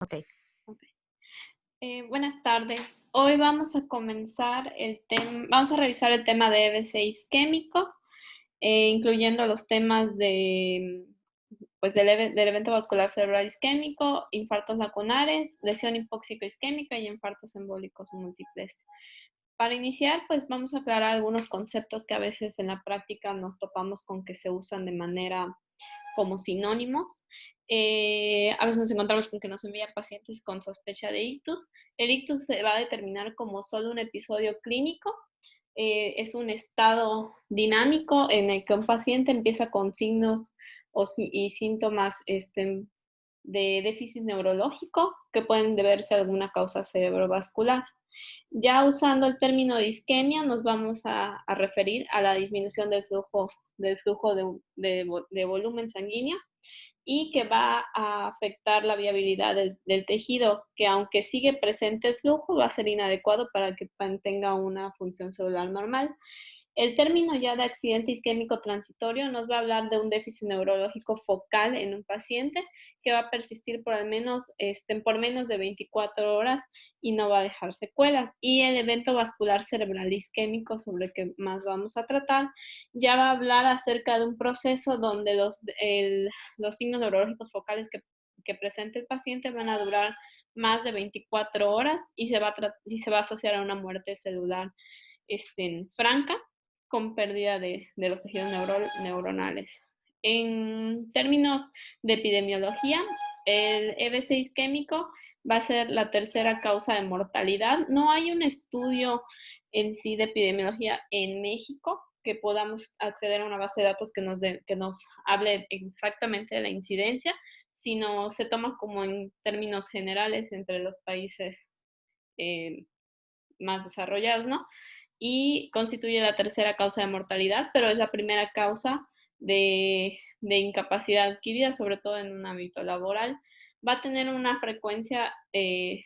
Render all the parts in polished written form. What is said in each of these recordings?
Ok. Ok. Buenas tardes. Hoy vamos a comenzar vamos a revisar el tema de EBC isquémico, incluyendo los temas pues del evento vascular cerebral isquémico, infartos lacunares, lesión hipóxico-isquémica y infartos embólicos múltiples. Para iniciar, pues vamos a aclarar algunos conceptos que a veces en la práctica nos topamos con que se usan de manera como sinónimos. A veces nos encontramos con que nos envían pacientes con sospecha de ictus. El ictus se va a determinar como solo un episodio clínico. Es un estado dinámico en el que un paciente empieza con signos y síntomas de déficit neurológico que pueden deberse a alguna causa cerebrovascular. Ya usando el término de isquemia, nos vamos a referir a la disminución del flujo de volumen sanguíneo y que va a afectar la viabilidad del tejido, que aunque sigue presente el flujo, va a ser inadecuado para que mantenga una función celular normal. El término ya de accidente isquémico transitorio nos va a hablar de un déficit neurológico focal en un paciente que va a persistir por menos de 24 horas y no va a dejar secuelas. Y el evento vascular cerebral isquémico, sobre el que más vamos a tratar, ya va a hablar acerca de un proceso donde los signos neurológicos focales que presenta el paciente van a durar más de 24 horas y se va a asociar a una muerte celular franca con pérdida de los tejidos neuronales. En términos de epidemiología, el EBC isquémico va a ser la tercera causa de mortalidad. No hay un estudio en sí de epidemiología en México que podamos acceder a una base de datos que nos hable exactamente de la incidencia, sino se toma como en términos generales entre los países eh, más desarrollados, ¿no? Y constituye la tercera causa de mortalidad, pero es la primera causa de incapacidad adquirida, sobre todo en un ámbito laboral. Va a tener una frecuencia de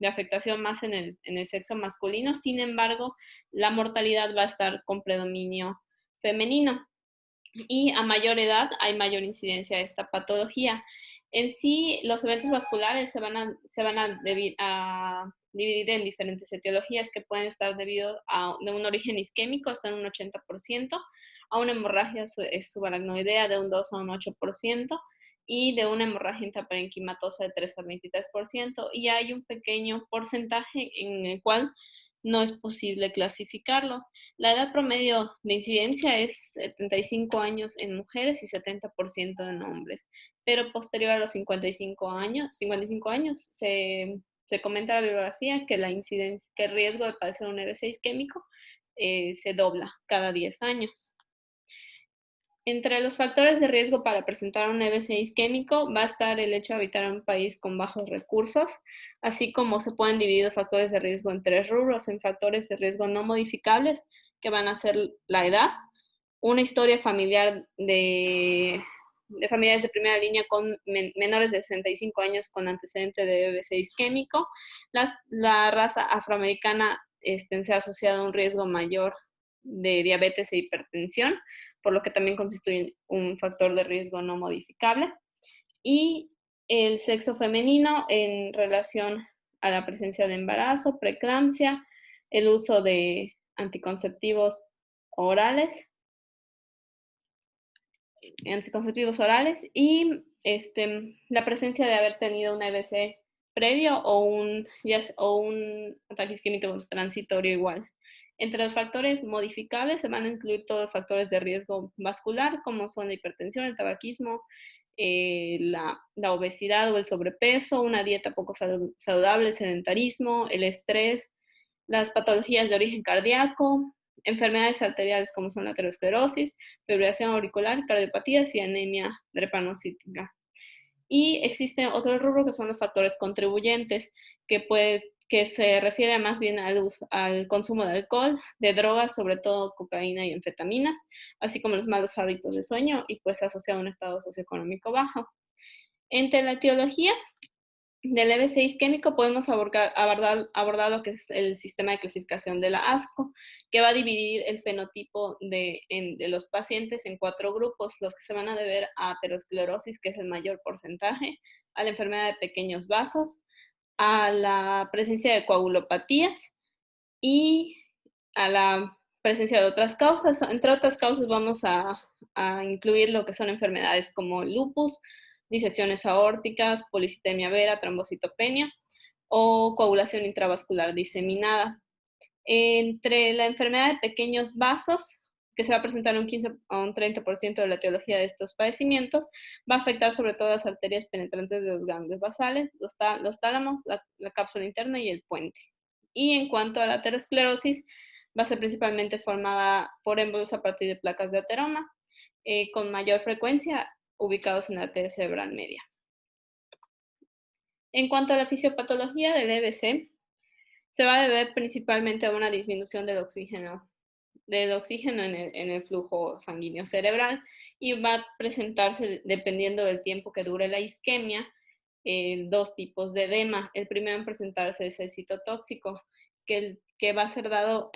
afectación más en el sexo masculino, sin embargo, la mortalidad va a estar con predominio femenino y a mayor edad hay mayor incidencia de esta patología. En sí, los eventos vasculares se van a dividir en diferentes etiologías que pueden estar debido de un origen isquémico hasta en un 80%, a una hemorragia subaracnoidea de un 2 a un 8%, y de una hemorragia intraparenquimatosa de 3 al 23%, y hay un pequeño porcentaje en el cual no es posible clasificarlo. La edad promedio de incidencia es 75 años en mujeres y 70% en hombres, pero posterior a los 55 años se comenta en la bibliografía que que el riesgo de padecer un EBC isquémico se dobla cada 10 años. Entre los factores de riesgo para presentar un EBC isquémico va a estar el hecho de habitar en un país con bajos recursos, así como se pueden dividir los factores de riesgo en tres rubros: en factores de riesgo no modificables, que van a ser la edad, una historia familiar de familiares de primera línea con menores de 65 años con antecedente de EBC isquémico, la raza afroamericana se ha asociado a un riesgo mayor de diabetes e hipertensión, por lo que también constituye un factor de riesgo no modificable, y el sexo femenino en relación a la presencia de embarazo, preeclampsia, el uso de anticonceptivos orales y la presencia de haber tenido un EBC previo o un ataque isquémico transitorio igual. Entre los factores modificables se van a incluir todos los factores de riesgo vascular, como son la hipertensión, el tabaquismo, la obesidad o el sobrepeso, una dieta poco saludable, el sedentarismo, el estrés, las patologías de origen cardíaco, enfermedades arteriales como son la aterosclerosis, fibrilación auricular, cardiopatías y anemia drepanocítica. Y existen otros rubros que son los factores contribuyentes, que se refiere más bien al consumo de alcohol, de drogas, sobre todo cocaína y anfetaminas, así como los malos hábitos de sueño y pues asociado a un estado socioeconómico bajo. Entre la etiología del EBC isquémico podemos abordar lo que es el sistema de clasificación de la ASCO, que va a dividir el fenotipo de los pacientes en 4 grupos: los que se van a deber a aterosclerosis, que es el mayor porcentaje, a la enfermedad de pequeños vasos, a la presencia de coagulopatías y a la presencia de otras causas. Entre otras causas vamos a incluir lo que son enfermedades como lupus, disecciones aórticas, policitemia vera, trombocitopenia o coagulación intravascular diseminada. Entre la enfermedad de pequeños vasos, que se va a presentar un 15 a un 30% de la etiología de estos padecimientos, va a afectar sobre todo las arterias penetrantes de los ganglios basales, los tálamos, la cápsula interna y el puente. Y en cuanto a la aterosclerosis, va a ser principalmente formada por émbolos a partir de placas de ateroma, con mayor frecuencia ubicados en la arteria cerebral media. En cuanto a la fisiopatología del EBC, se va a deber principalmente a una disminución del oxígeno en el flujo sanguíneo cerebral y va a presentarse, dependiendo del tiempo que dure la isquemia, dos tipos de edema. El primero en presentarse es el citotóxico, que va a ser dado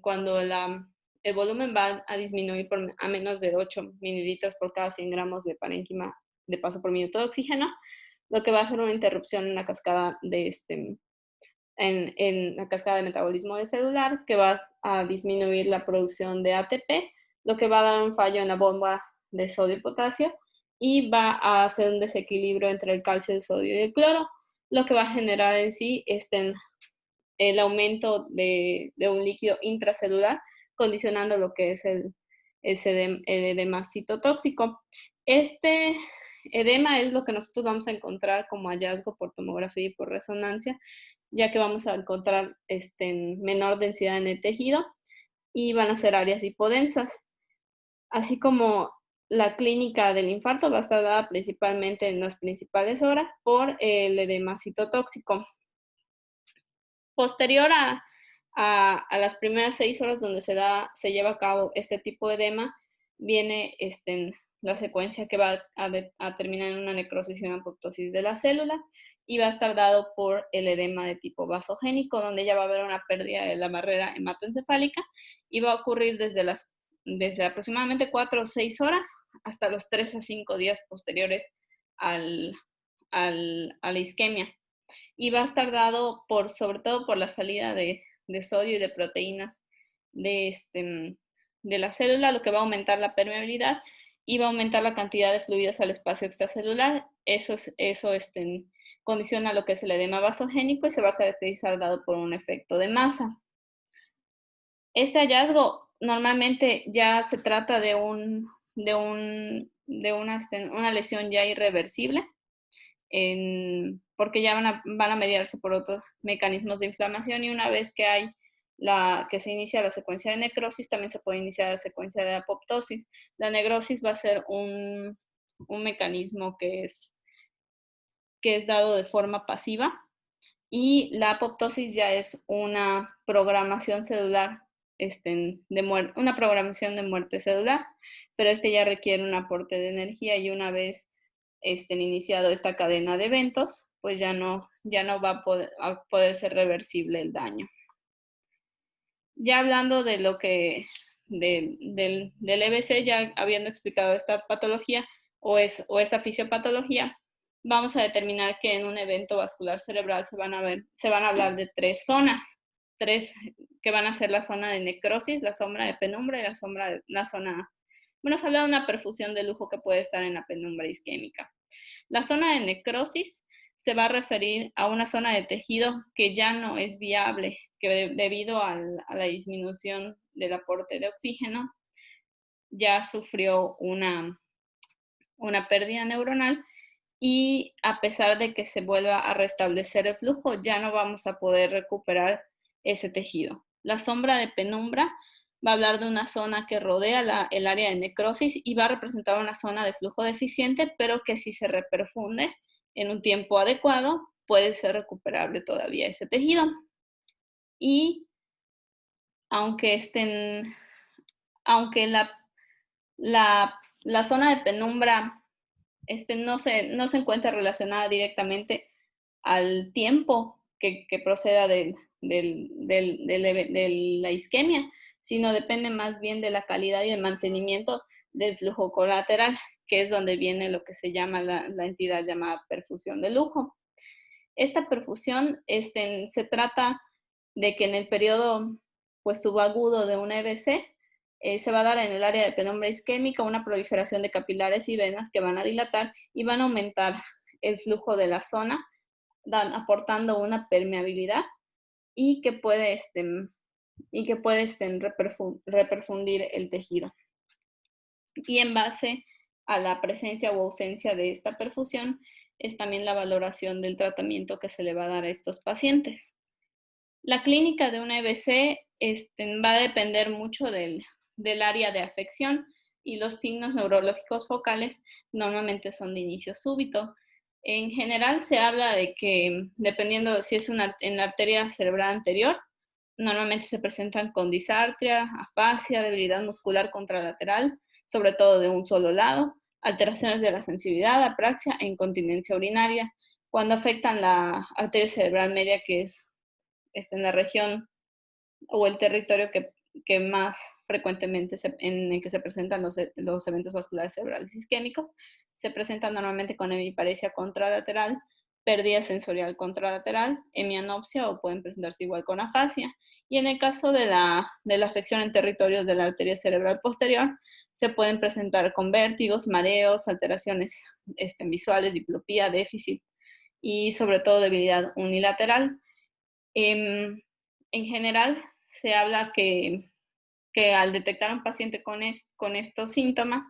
cuando el volumen va a disminuir a menos de 8 mililitros por cada 100 gramos de parénquima de paso por minuto de oxígeno, lo que va a hacer una interrupción en la cascada en la cascada de metabolismo celular, que va a disminuir la producción de ATP, lo que va a dar un fallo en la bomba de sodio y potasio y va a hacer un desequilibrio entre el calcio, el sodio y el cloro, lo que va a generar en sí el aumento de un líquido intracelular, condicionando lo que es el edema citotóxico. Este edema es lo que nosotros vamos a encontrar como hallazgo por tomografía y por resonancia, ya que vamos a encontrar menor densidad en el tejido y van a ser áreas hipodensas. Así como la clínica del infarto va a estar dada principalmente en las principales horas por el edema citotóxico. Posterior a las primeras 6 horas donde se lleva a cabo este tipo de edema, viene la secuencia que va a terminar en una necrosis y una apoptosis de la célula y va a estar dado por el edema de tipo vasogénico, donde ya va a haber una pérdida de la barrera hematoencefálica y va a ocurrir desde aproximadamente 4 o 6 horas hasta los 3 a 5 días posteriores a la isquemia. Y va a estar dado sobre todo por la salida de sodio y de proteínas de la célula, lo que va a aumentar la permeabilidad y va a aumentar la cantidad de fluidos al espacio extracelular. Eso condiciona lo que es el edema vasogénico y se va a caracterizar dado por un efecto de masa. Este hallazgo normalmente ya se trata de una lesión ya irreversible, porque ya van a mediarse por otros mecanismos de inflamación y una vez que se inicia la secuencia de necrosis, también se puede iniciar la secuencia de apoptosis. La necrosis va a ser un mecanismo que es dado de forma pasiva y la apoptosis ya es una programación celular, una programación de muerte celular, pero ya requiere un aporte de energía y una vez iniciado esta cadena de eventos, pues ya no va a poder ser reversible el daño. Ya hablando de lo que del EBC, ya habiendo explicado esta patología o esta fisiopatología, vamos a determinar que en un evento vascular cerebral se van a hablar de 3 zonas, 3 que van a ser la zona de necrosis, la zona de penumbra y la zona, bueno, se habla de una perfusión de lujo que puede estar en la penumbra isquémica. La zona de necrosis se va a referir a una zona de tejido que ya no es viable, que debido a la disminución del aporte de oxígeno ya sufrió una pérdida neuronal y a pesar de que se vuelva a restablecer el flujo, ya no vamos a poder recuperar ese tejido. La sombra de penumbra va a hablar de una zona que rodea el área de necrosis y va a representar una zona de flujo deficiente, pero que si se reperfunde en un tiempo adecuado, puede ser recuperable todavía ese tejido. Y aunque la zona de penumbra no se encuentra relacionada directamente al tiempo que proceda de la isquemia, sino depende más bien de la calidad y el mantenimiento del flujo colateral, que es donde viene lo que se llama la entidad llamada perfusión de lujo. Esta perfusión se trata de que en el periodo pues, subagudo de una EBC se va a dar en el área de penumbra isquémica una proliferación de capilares y venas que van a dilatar y van a aumentar el flujo de la zona, aportando una permeabilidad y que puede, reperfundir el tejido. Y en base a la presencia o ausencia de esta perfusión es también la valoración del tratamiento que se le va a dar a estos pacientes. La clínica de una EBC va a depender mucho del área de afección y los signos neurológicos focales normalmente son de inicio súbito. En general se habla de que dependiendo de si es en la arteria cerebral anterior, normalmente se presentan con disartria, afasia, debilidad muscular contralateral, sobre todo de un solo lado, alteraciones de la sensibilidad, apraxia e incontinencia urinaria. Cuando afectan la arteria cerebral media, que es en la región o el territorio que más frecuentemente en el que se presentan los eventos vasculares cerebrales isquémicos, se presentan normalmente con hemiparesia contralateral, pérdida sensorial contralateral, hemianopsia o pueden presentarse igual con afasia. Y en el caso de la afección en territorios de la arteria cerebral posterior, se pueden presentar con vértigos, mareos, alteraciones visuales, diplopía, déficit y sobre todo debilidad unilateral. En general, se habla que al detectar a un paciente con estos síntomas,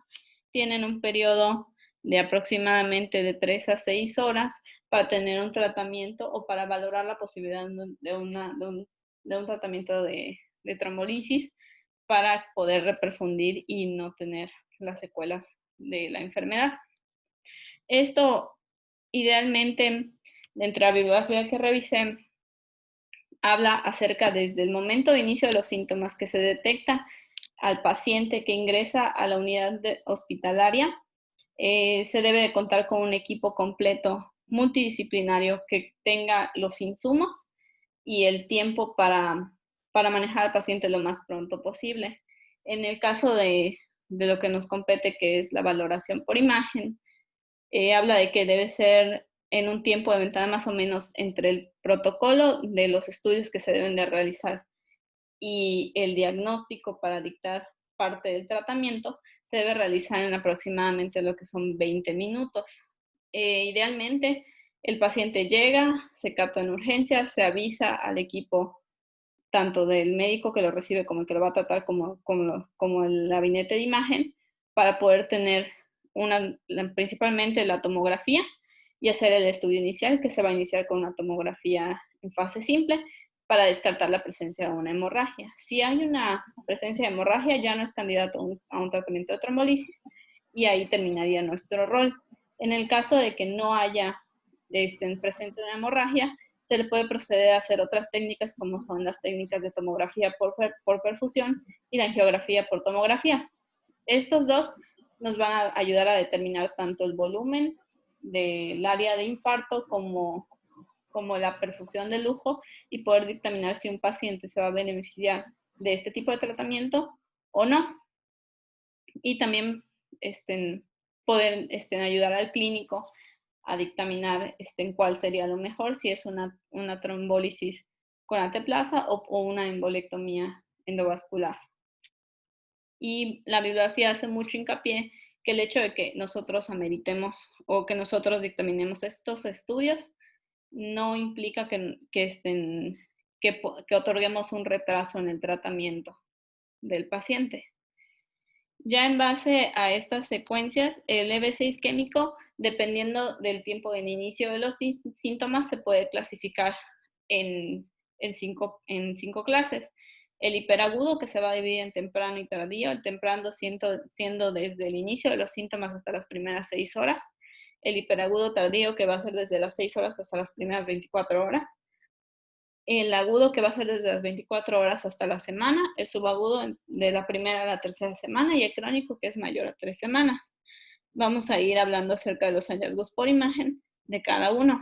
tienen un periodo de aproximadamente de 3 a 6 horas para tener un tratamiento o para valorar la posibilidad de un tratamiento de trombolisis para poder reperfundir y no tener las secuelas de la enfermedad. Esto, idealmente, dentro de la bibliografía que revisé, habla acerca desde el momento de inicio de los síntomas que se detecta al paciente que ingresa a la unidad hospitalaria. Se debe de contar con un equipo completo multidisciplinario que tenga los insumos y el tiempo para manejar al paciente lo más pronto posible. En el caso de lo que nos compete, que es la valoración por imagen, habla de que debe ser en un tiempo de ventana más o menos entre el protocolo de los estudios que se deben de realizar y el diagnóstico para dictar parte del tratamiento, se debe realizar en aproximadamente lo que son 20 minutos. Idealmente, el paciente llega, se capta en urgencia, se avisa al equipo tanto del médico que lo recibe como el que lo va a tratar como el gabinete de imagen para poder tener principalmente la tomografía y hacer el estudio inicial, que se va a iniciar con una tomografía en fase simple para descartar la presencia de una hemorragia. Si hay una presencia de hemorragia, ya no es candidato a un tratamiento de trombolisis y ahí terminaría nuestro rol. En el caso de que no haya presente una hemorragia, se le puede proceder a hacer otras técnicas como son las técnicas de tomografía por perfusión y la angiografía por tomografía. Estos dos nos van a ayudar a determinar tanto el volumen del área de infarto como la perfusión de lujo y poder dictaminar si un paciente se va a beneficiar de este tipo de tratamiento o no. Y también poder ayudar al clínico a dictaminar cuál sería lo mejor, si es una trombólisis con anteplaza o una embolectomía endovascular. Y la bibliografía hace mucho hincapié que el hecho de que nosotros ameritemos o que nosotros dictaminemos estos estudios no implica que otorguemos un retraso en el tratamiento del paciente. Ya en base a estas secuencias, el EBC isquémico, dependiendo del tiempo de inicio de los síntomas, se puede clasificar en 5 clases. El hiperagudo, que se va a dividir en temprano y tardío, el temprano siendo desde el inicio de los síntomas hasta las primeras 6 horas, el hiperagudo tardío, que va a ser desde las 6 horas hasta las primeras 24 horas, el agudo, que va a ser desde las 24 horas hasta la semana, el subagudo de la primera a la tercera semana y el crónico, que es mayor a 3 semanas. Vamos a ir hablando acerca de los hallazgos por imagen de cada uno.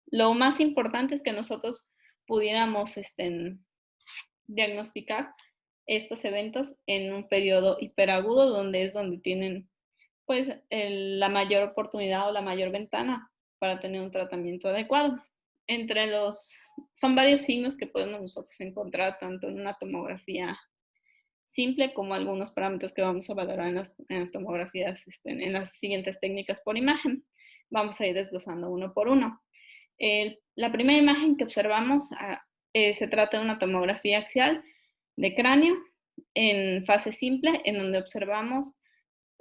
Lo más importante es que nosotros pudiéramos diagnosticar estos eventos en un periodo hiperagudo, donde tienen pues la mayor oportunidad o la mayor ventana para tener un tratamiento adecuado. Son varios signos que podemos nosotros encontrar tanto en una tomografía simple como algunos parámetros que vamos a valorar en las tomografías, en las siguientes técnicas por imagen. Vamos a ir desglosando uno por uno. La primera imagen que observamos se trata de una tomografía axial de cráneo en fase simple, en donde observamos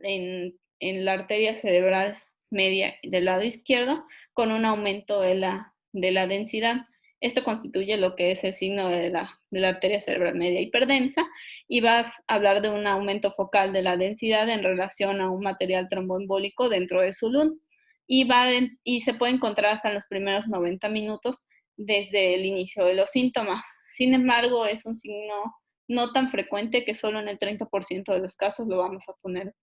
en la arteria cerebral media del lado izquierdo con un aumento de la densidad. Esto constituye lo que es el signo de la arteria cerebral media hiperdensa y vas a hablar de un aumento focal de la densidad en relación a un material tromboembólico dentro de su LUN y se puede encontrar hasta en los primeros 90 minutos desde el inicio de los síntomas. Sin embargo, es un signo no tan frecuente que solo en el 30% de los casos lo vamos a poner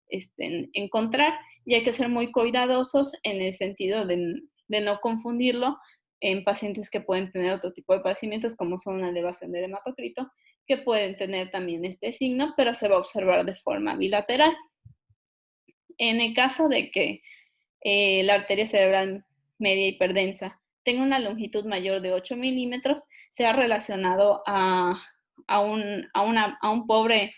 encontrar, y hay que ser muy cuidadosos en el sentido de no confundirlo en pacientes que pueden tener otro tipo de padecimientos como son una elevación del hematocrito, que pueden tener también este signo, pero se va a observar de forma bilateral. En el caso de que la arteria cerebral media hiperdensa tenga una longitud mayor de 8 milímetros, se ha relacionado a un pobre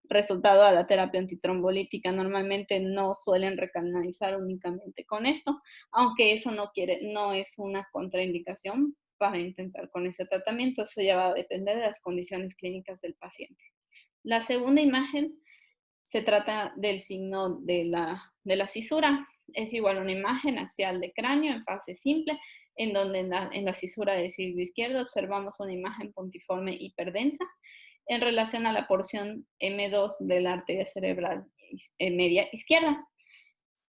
resultado a la terapia antitrombolítica. Normalmente no suelen recanalizar únicamente con esto, aunque eso no es una contraindicación para intentar con ese tratamiento. Eso ya va a depender de las condiciones clínicas del paciente. La segunda imagen se trata del signo de la cisura. Es igual a una imagen axial de cráneo en fase simple, en donde en la cisura del siglo izquierdo observamos una imagen puntiforme hiperdensa en relación a la porción M2 de la arteria cerebral media izquierda.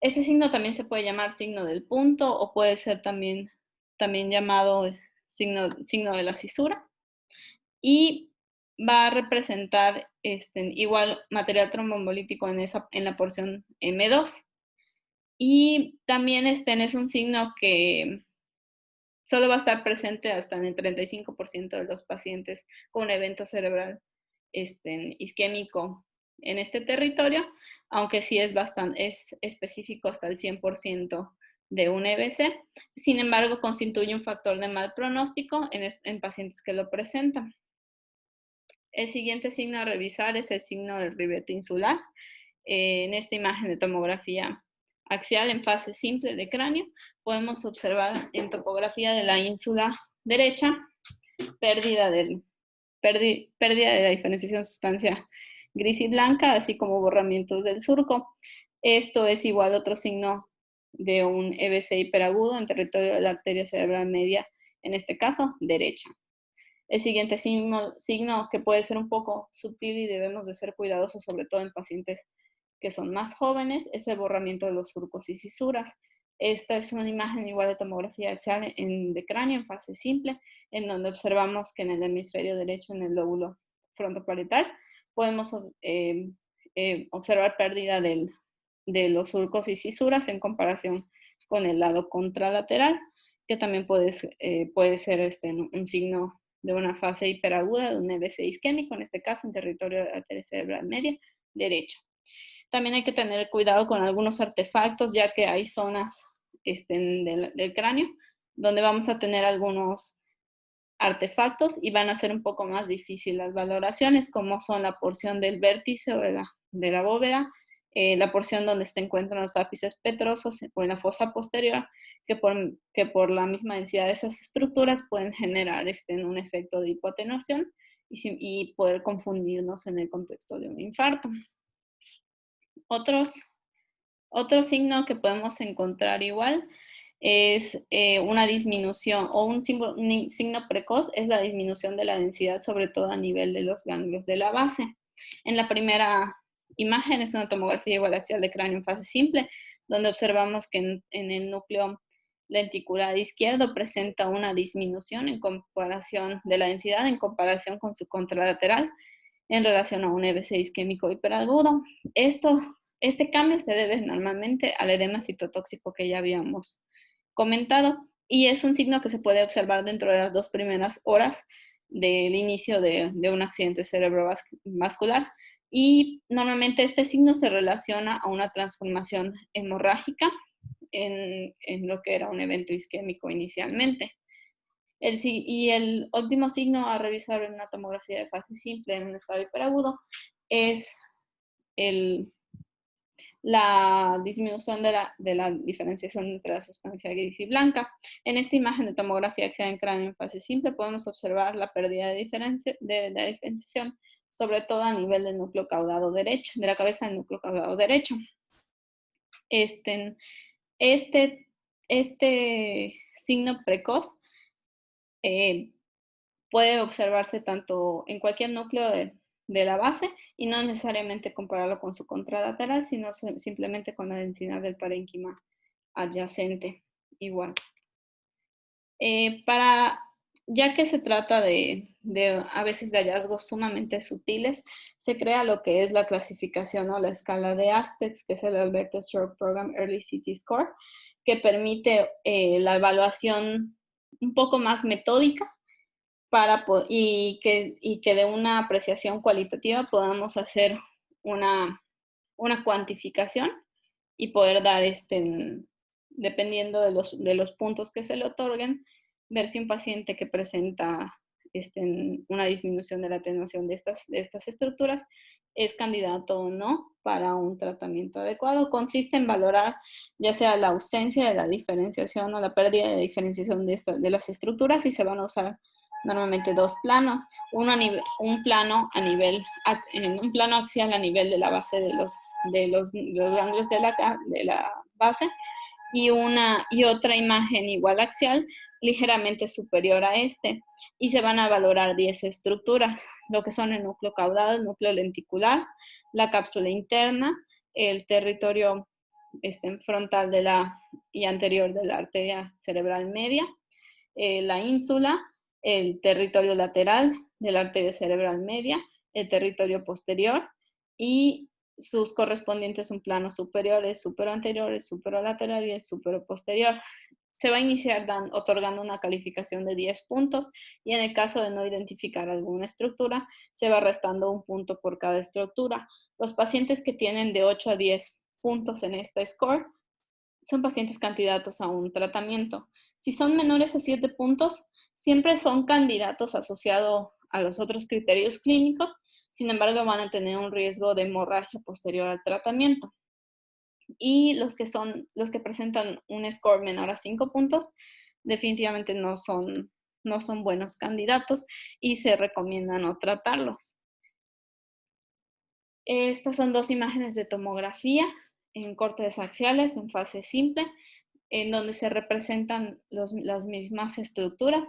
Este signo también se puede llamar signo del punto o puede ser también llamado signo de la cisura. Y va a representar igual material tromboembolítico en la porción M2. Y también es un signo que solo va a estar presente hasta en el 35% de los pacientes con evento cerebral isquémico en este territorio, aunque sí es específico hasta el 100% de un EBC. Sin embargo, constituye un factor de mal pronóstico en pacientes que lo presentan. El siguiente signo a revisar es el signo del ribete insular. En esta imagen de tomografía axial en fase simple de cráneo, podemos observar en topografía de la ínsula derecha pérdida de la diferenciación sustancia gris y blanca, así como borramientos del surco. Esto es igual a otro signo de un EBC hiperagudo en territorio de la arteria cerebral media, en este caso derecha. El siguiente signo que puede ser un poco sutil y debemos de ser cuidadosos, sobre todo en pacientes que son más jóvenes, es el borramiento de los surcos y cisuras. Esta es una imagen igual de tomografía axial de cráneo en fase simple, en donde observamos que en el hemisferio derecho, en el lóbulo frontoparietal, podemos observar pérdida de los surcos y cisuras en comparación con el lado contralateral, que también puede ser un signo de una fase hiperaguda de un EBC isquémico, en este caso en territorio de la arteria cerebral media derecha. También hay que tener cuidado con algunos artefactos, ya que hay zonas del cráneo donde vamos a tener algunos artefactos y van a ser un poco más difíciles las valoraciones, como son la porción del vértice o de la bóveda, la porción donde se encuentran los ápices petrosos o en la fosa posterior, que por la misma densidad de esas estructuras pueden generar un efecto de hipoatenuación y poder confundirnos en el contexto de un infarto. Otro signo que podemos encontrar igual es una disminución o un signo precoz es la disminución de la densidad, sobre todo a nivel de los ganglios de la base. En la primera imagen es una tomografía igual axial de cráneo en fase simple, donde observamos que en el núcleo lenticular izquierdo presenta una disminución en comparación de la densidad en comparación con su contralateral en relación a un EBC isquémico hiperagudo. Este cambio se debe normalmente al edema citotóxico que ya habíamos comentado y es un signo que se puede observar dentro de las 2 primeras horas del inicio de un accidente cerebrovascular. Y normalmente este signo se relaciona a una transformación hemorrágica en lo que era un evento isquémico inicialmente. Y el último signo a revisar en una tomografía de fase simple en un estado hiperagudo es el, la disminución de la diferenciación entre la sustancia gris y blanca. En esta imagen de tomografía axial en cráneo en fase simple podemos observar la pérdida de la diferenciación, sobre todo a nivel del núcleo caudado derecho, de la cabeza del núcleo caudado derecho. Este, este, este signo precoz eh, puede observarse tanto en cualquier núcleo de la base y no necesariamente compararlo con su contralateral, sino simplemente con la densidad del parénquima adyacente igual. Ya que se trata a veces de hallazgos sumamente sutiles, se crea lo que es la clasificación o la escala de Aspects, que es el Alberta Stroke Program Early CT Score, que permite la evaluación un poco más metódica y que de una apreciación cualitativa podamos hacer una, una cuantificación y poder dar, dependiendo de los puntos que se le otorguen, ver si un paciente que presenta una disminución de la atenuación de estas estructuras es candidato o no para un tratamiento adecuado. Consiste en valorar ya sea la ausencia de la diferenciación o la pérdida de diferenciación de las estructuras, y se van a usar normalmente dos planos, un plano un plano axial a nivel de la base de los ganglios de la base, y otra imagen igual axial ligeramente superior a este, y se van a valorar 10 estructuras, lo que son el núcleo caudal, el núcleo lenticular, la cápsula interna, el territorio frontal y anterior de la arteria cerebral media, la ínsula, el territorio lateral de la arteria cerebral media, el territorio posterior y sus correspondientes un plano superior, el superanterior, el superolateral y el superposterior. Se va a iniciar otorgando una calificación de 10 puntos, y en el caso de no identificar alguna estructura, se va restando un punto por cada estructura. Los pacientes que tienen de 8 a 10 puntos en este score son pacientes candidatos a un tratamiento. Si son menores a 7 puntos, siempre son candidatos asociados a los otros criterios clínicos, sin embargo van a tener un riesgo de hemorragia posterior al tratamiento. Y los que presentan un score menor a 5 puntos, definitivamente no son buenos candidatos y se recomienda no tratarlos. Estas son dos imágenes de tomografía en cortes axiales en fase simple, en donde se representan las mismas estructuras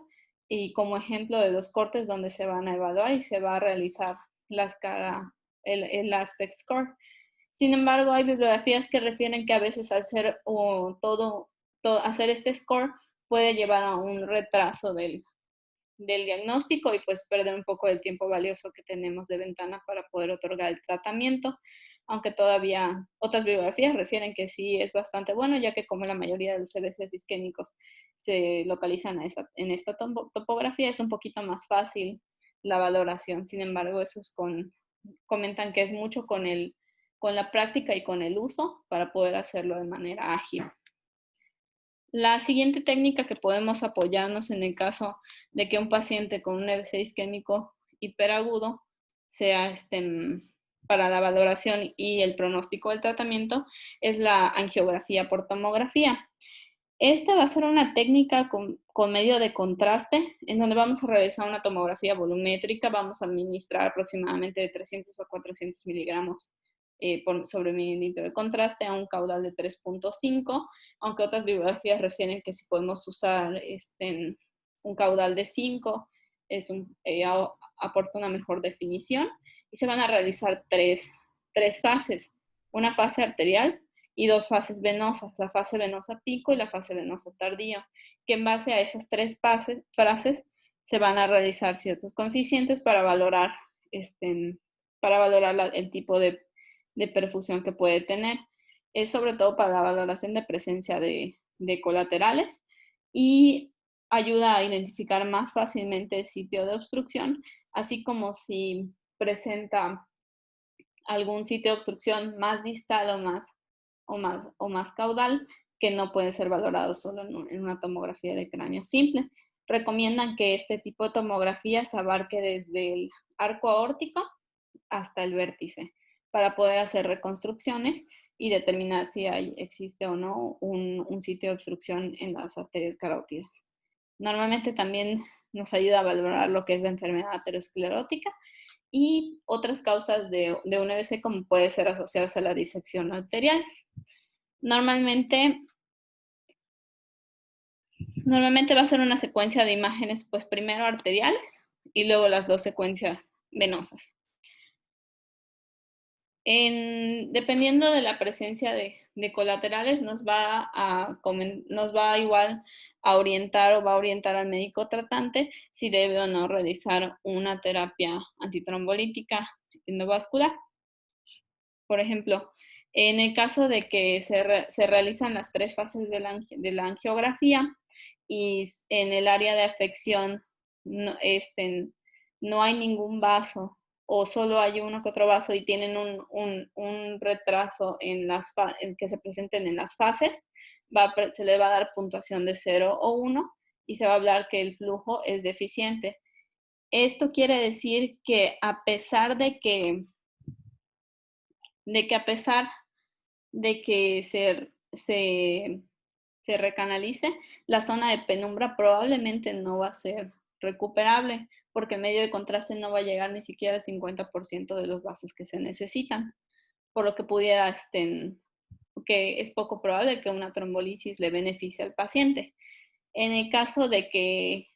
y como ejemplo de los cortes donde se van a evaluar y se va a realizar el aspect score. Sin embargo, hay bibliografías que refieren que a veces al ser hacer este score puede llevar a un retraso del diagnóstico y pues perder un poco del tiempo valioso que tenemos de ventana para poder otorgar el tratamiento, aunque todavía otras bibliografías refieren que sí es bastante bueno, ya que como la mayoría de los CVCs isquémicos se localizan en esta topografía, es un poquito más fácil la valoración. Sin embargo, comentan que es mucho con la práctica y con el uso para poder hacerlo de manera ágil. La siguiente técnica que podemos apoyarnos en el caso de que un paciente con un EBC isquémico hiperagudo sea para la valoración y el pronóstico del tratamiento es la angiografía por tomografía. Esta va a ser una técnica con medio de contraste, en donde vamos a realizar una tomografía volumétrica, vamos a administrar aproximadamente de 300 a 400 miligramos sobre mililitro de contraste a un caudal de 3.5, aunque otras bibliografías refieren que si podemos usar un caudal de 5, aporta una mejor definición, y se van a realizar tres fases, una fase arterial y dos fases venosas, la fase venosa pico y la fase venosa tardía, que en base a esas tres fases se van a realizar ciertos coeficientes para valorar, el tipo de perfusión que puede tener. Es sobre todo para la valoración de presencia de colaterales y ayuda a identificar más fácilmente el sitio de obstrucción, así como si presenta algún sitio de obstrucción más distal o más caudal, que no puede ser valorado solo en una tomografía de cráneo simple. Recomiendan que este tipo de tomografías abarque desde el arco aórtico hasta el vértice para poder hacer reconstrucciones y determinar si existe o no un sitio de obstrucción en las arterias carótidas. Normalmente también nos ayuda a valorar lo que es la enfermedad aterosclerótica y otras causas de un EBC, como puede ser asociarse a la disección arterial. Normalmente va a ser una secuencia de imágenes, pues primero arteriales y luego las dos secuencias venosas. Dependiendo de la presencia de colaterales, nos va igual a orientar o va a orientar al médico tratante si debe o no realizar una terapia antitrombolítica endovascular. Por ejemplo, en el caso de que se realizan las 3 fases de la angiografía y en el área de afección no hay ningún vaso o solo hay uno que otro vaso y tienen un retraso en que se presenten en las fases, se le va a dar puntuación de 0 o 1 y se va a hablar que el flujo es deficiente. Esto quiere decir que a pesar de que se recanalice, la zona de penumbra probablemente no va a ser recuperable, porque el medio de contraste no va a llegar ni siquiera al 50% de los vasos que se necesitan, por lo que que es poco probable que una trombolisis le beneficie al paciente. En el caso de que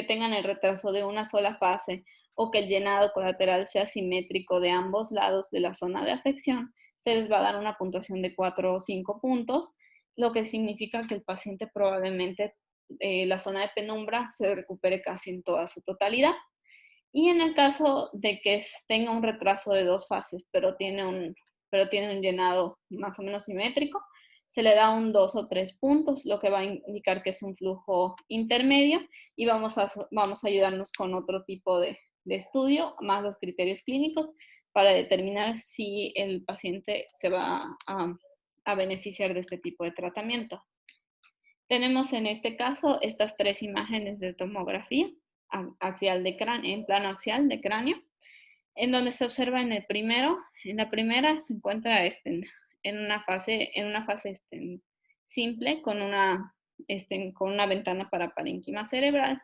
tengan el retraso de una sola fase o que el llenado colateral sea simétrico de ambos lados de la zona de afección, se les va a dar una puntuación de 4 o 5 puntos, lo que significa que el paciente probablemente la zona de penumbra se recupere casi en toda su totalidad. Y en el caso de que tenga un retraso de 2 fases, pero tiene un llenado más o menos simétrico, se le da un 2 o 3 puntos, lo que va a indicar que es un flujo intermedio y vamos a ayudarnos con otro tipo de estudio, más los criterios clínicos, para determinar si el paciente se va a beneficiar de este tipo de tratamiento. Tenemos en este caso estas 3 imágenes de tomografía axial de cráneo, en plano axial de cráneo, en donde se observa en la primera se encuentra en una fase simple con una ventana para parénquima cerebral,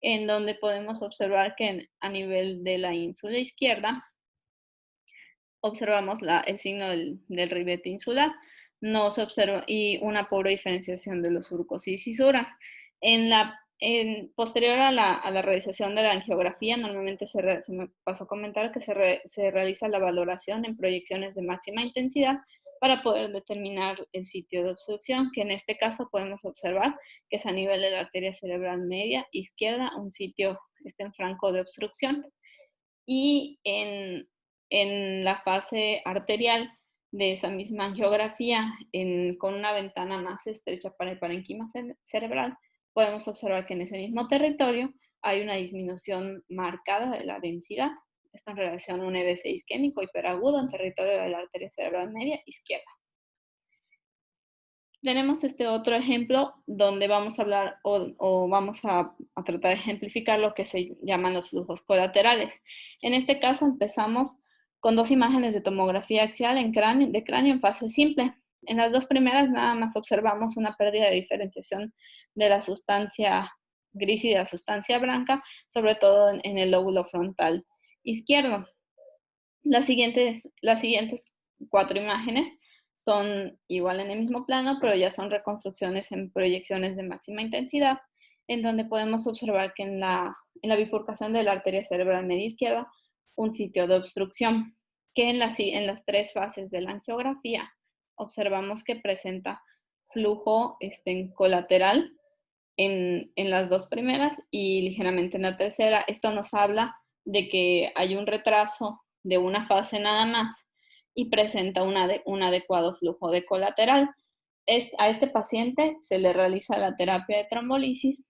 en donde podemos observar que a nivel de la ínsula izquierda observamos el signo del ribete insular, no se observa, y una pobre diferenciación de los surcos y cisuras. Posterior a la realización de la angiografía, normalmente se me pasó a comentar que se realiza la valoración en proyecciones de máxima intensidad para poder determinar el sitio de obstrucción, que en este caso podemos observar que es a nivel de la arteria cerebral media izquierda, un sitio en franco de obstrucción. Y en la fase arterial de esa misma angiografía, con una ventana más estrecha para el parénquima cerebral, podemos observar que en ese mismo territorio hay una disminución marcada de la densidad. Esto en relación a un EBC isquémico hiperagudo en territorio de la arteria cerebral media izquierda. Tenemos este otro ejemplo donde vamos a hablar o vamos a tratar de ejemplificar lo que se llaman los flujos colaterales. En este caso empezamos con 2 imágenes de tomografía axial de cráneo en fase simple. En las 2 primeras nada más observamos una pérdida de diferenciación de la sustancia gris y de la sustancia blanca, sobre todo en el lóbulo frontal izquierdo. Las siguientes 4 imágenes son igual en el mismo plano, pero ya son reconstrucciones en proyecciones de máxima intensidad, en donde podemos observar que en la bifurcación de la arteria cerebral media izquierda, un sitio de obstrucción, que en las 3 fases de la angiografía observamos que presenta flujo colateral en las 2 primeras y ligeramente en la tercera. Esto nos habla de que hay un retraso de una fase nada más y presenta un adecuado flujo de colateral. A este paciente se le realiza la terapia de trombolisis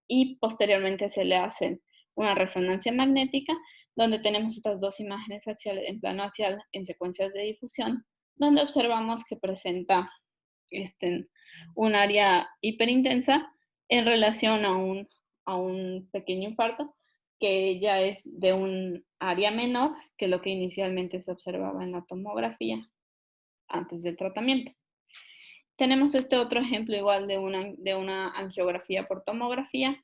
y posteriormente se le hace una resonancia magnética donde tenemos estas dos imágenes axiales en plano axial en secuencias de difusión, donde observamos que presenta un área hiperintensa en relación a un pequeño infarto que ya es de un área menor que lo que inicialmente se observaba en la tomografía antes del tratamiento. Tenemos este otro ejemplo igual de una angiografía por tomografía,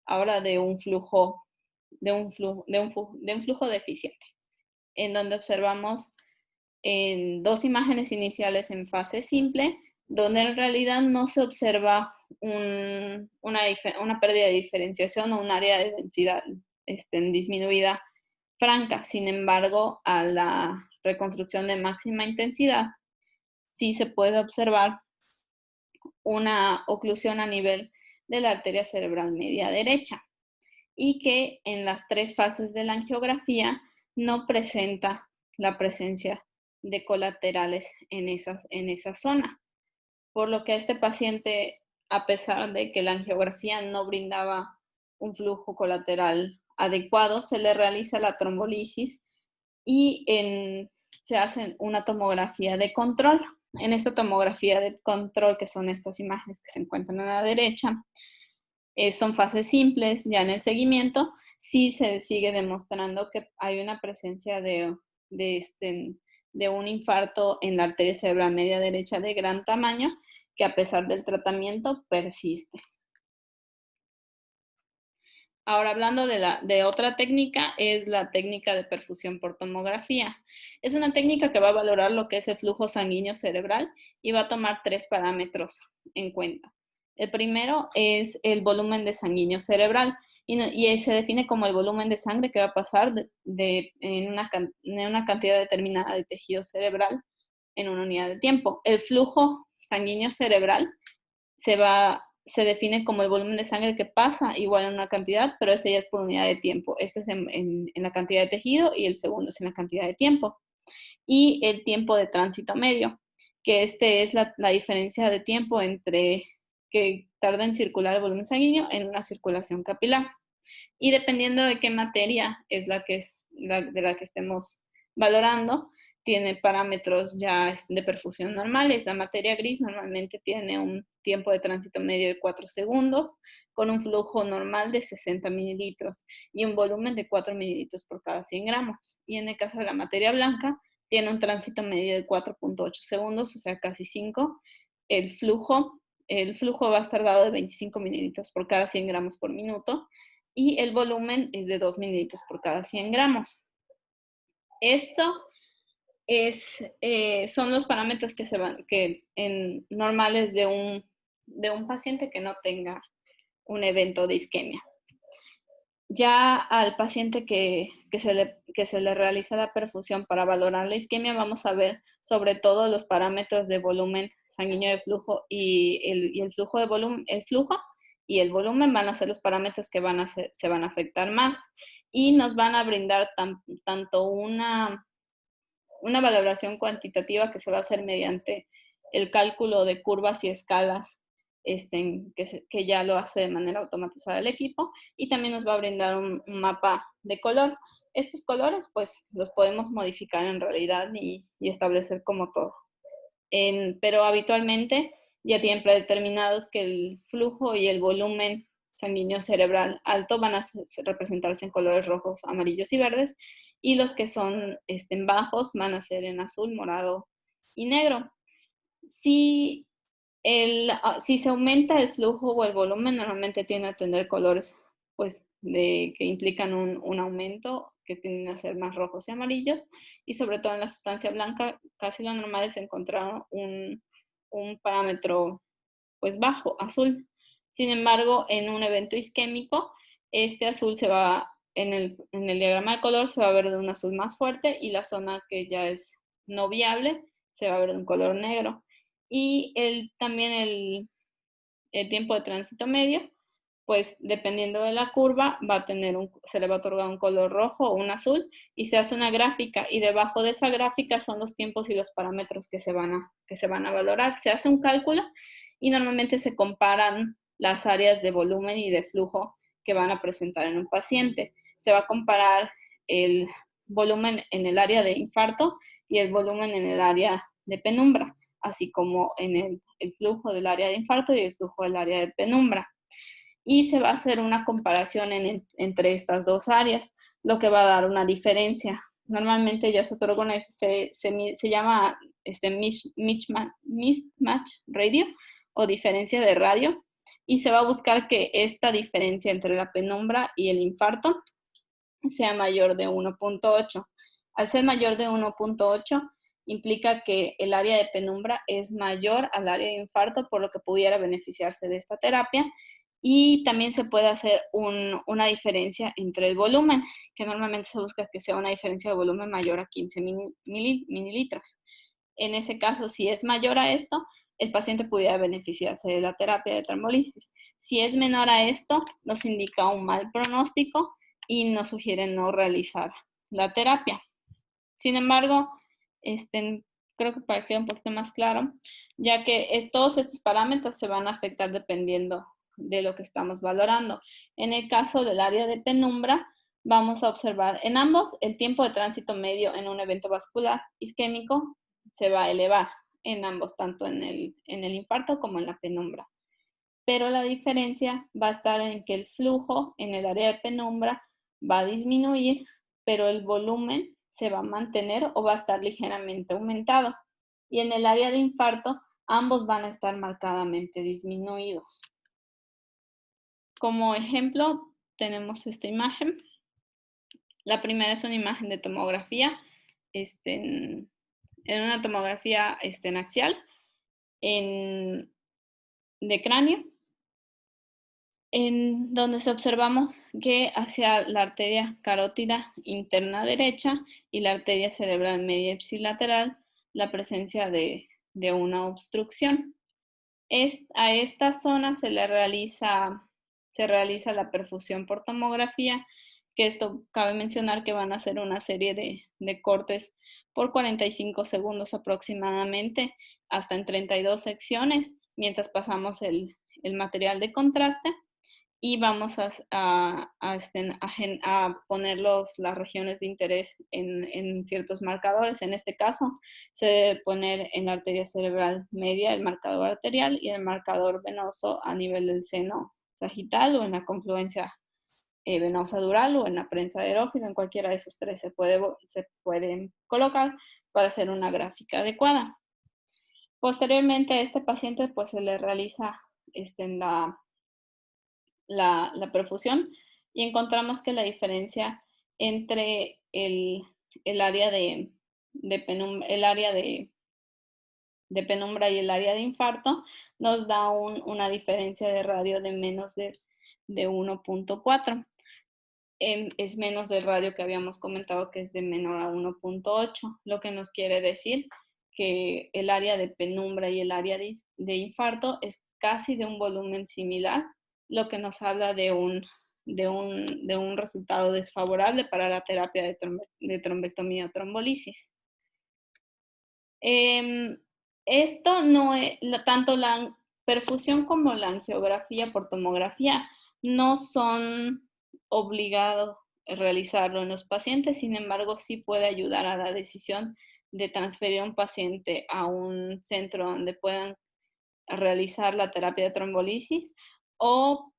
ahora de un flujo deficiente, en donde observamos en dos imágenes iniciales en fase simple, donde en realidad no se observa una pérdida de diferenciación o un área de densidad disminuida franca. Sin embargo, a la reconstrucción de máxima intensidad, sí se puede observar una oclusión a nivel de la arteria cerebral media derecha y que en las tres fases de la angiografía no presenta la presencia de colaterales en esa zona. Por lo que a este paciente, a pesar de que la angiografía no brindaba un flujo colateral adecuado, se le realiza la trombolisis y se hace una tomografía de control. En esta tomografía de control, que son estas imágenes que se encuentran a la derecha, son fases simples. Ya en el seguimiento sí se sigue demostrando que hay una presencia de un infarto en la arteria cerebral media derecha de gran tamaño, que a pesar del tratamiento persiste. Ahora, hablando de otra técnica, es la técnica de perfusión por tomografía. Es una técnica que va a valorar lo que es el flujo sanguíneo cerebral y va a tomar tres parámetros en cuenta. El primero es el volumen de sanguíneo cerebral y se define como el volumen de sangre que va a pasar en una cantidad determinada de tejido cerebral en una unidad de tiempo. El flujo sanguíneo cerebral se define como el volumen de sangre que pasa igual en una cantidad, pero este ya es por unidad de tiempo. Este es en la cantidad de tejido y el segundo es en la cantidad de tiempo. Y el tiempo de tránsito medio, que es la diferencia de tiempo entre que tarda en circular el volumen sanguíneo en una circulación capilar. Y dependiendo de qué materia es de la que estemos valorando, tiene parámetros ya de perfusión normales. La materia gris normalmente tiene un tiempo de tránsito medio de 4 segundos, con un flujo normal de 60 mililitros y un volumen de 4 mililitros por cada 100 gramos. Y en el caso de la materia blanca, tiene un tránsito medio de 4.8 segundos, o sea, casi 5. El flujo va a estar dado de 25 mililitros por cada 100 gramos por minuto y el volumen es de 2 mililitros por cada 100 gramos. Esto son los parámetros normales de un paciente que no tenga un evento de isquemia. Ya al paciente que se le realiza la perfusión para valorar la isquemia, vamos a ver sobre todo los parámetros de volumen sanguíneo de flujo y el flujo de volumen, el flujo y el volumen van a ser los parámetros que se van a afectar más y nos van a brindar tanto una valoración cuantitativa que se va a hacer mediante el cálculo de curvas y escalas que ya lo hace de manera automatizada el equipo, y también nos va a brindar un mapa de color. Estos colores pues los podemos modificar en realidad y establecer como todo. Pero habitualmente ya tienen predeterminados que el flujo y el volumen sanguíneo cerebral alto van a representarse en colores rojos, amarillos y verdes, y los que son bajos van a ser en azul, morado y negro. Si se aumenta el flujo o el volumen, normalmente tiende a tener colores pues, que implican un aumento, que tienden a ser más rojos y amarillos, y sobre todo en la sustancia blanca, casi lo normal es encontrar un parámetro pues bajo, azul. Sin embargo, en un evento isquémico, este azul en el diagrama de color se va a ver de un azul más fuerte y la zona que ya es no viable se va a ver de un color negro. Y también el tiempo de tránsito medio, pues dependiendo de la curva, se le va a otorgar un color rojo o un azul y se hace una gráfica y debajo de esa gráfica son los tiempos y los parámetros que se van a valorar. Se hace un cálculo y normalmente se comparan las áreas de volumen y de flujo que van a presentar en un paciente. Se va a comparar el volumen en el área de infarto y el volumen en el área de penumbra, así como en el flujo del área de infarto y el flujo del área de penumbra. Y se va a hacer una comparación entre estas dos áreas, lo que va a dar una diferencia. Normalmente ya se otorga se llama mismatch radio o diferencia de radio, y se va a buscar que esta diferencia entre la penumbra y el infarto sea mayor de 1.8. Al ser mayor de 1.8, implica que el área de penumbra es mayor al área de infarto, por lo que pudiera beneficiarse de esta terapia. Y también se puede hacer una diferencia entre el volumen, que normalmente se busca que sea una diferencia de volumen mayor a 15 mililitros. En ese caso, si es mayor a esto, el paciente pudiera beneficiarse de la terapia de trombolisis. Si es menor a esto, nos indica un mal pronóstico y nos sugiere no realizar la terapia. Sin embargo, creo que para que quede un poquito más claro, ya que todos estos parámetros se van a afectar dependiendo de lo que estamos valorando. En el caso del área de penumbra, vamos a observar en ambos el tiempo de tránsito medio en un evento vascular isquémico se va a elevar en ambos, tanto en el infarto como en la penumbra. Pero la diferencia va a estar en que el flujo en el área de penumbra va a disminuir, pero el volumen se va a mantener o va a estar ligeramente aumentado. Y en el área de infarto, ambos van a estar marcadamente disminuidos. Como ejemplo, tenemos esta imagen. La primera es una imagen de tomografía, en una tomografía axial de cráneo, en donde se observamos que hacia la arteria carótida interna derecha y la arteria cerebral media ipsilateral la presencia de una obstrucción. A esta zona se realiza la perfusión por tomografía, que esto cabe mencionar que van a hacer una serie de cortes por 45 segundos aproximadamente, hasta en 32 secciones, mientras pasamos el material de contraste, y vamos a poner las regiones de interés en ciertos marcadores. En este caso, se debe poner en la arteria cerebral media el marcador arterial y el marcador venoso a nivel del seno sagital o en la confluencia venosa dural o en la prensa de erófilo. En cualquiera de esos tres se pueden colocar para hacer una gráfica adecuada. Posteriormente a este paciente pues se le realiza la perfusión y encontramos que la diferencia entre el área de penumbra y el área de infarto nos da una diferencia de radio de menos de 1.4. Es menos del radio que habíamos comentado, que es de menor a 1.8, lo que nos quiere decir que el área de penumbra y el área de infarto es casi de un volumen similar, lo que nos habla de un resultado desfavorable para la terapia de trombectomía o trombolisis. Esto no es, tanto la perfusión como la angiografía por tomografía no son obligados a realizarlo en los pacientes, sin embargo, sí puede ayudar a la decisión de transferir a un paciente a un centro donde puedan realizar la terapia de trombolisis o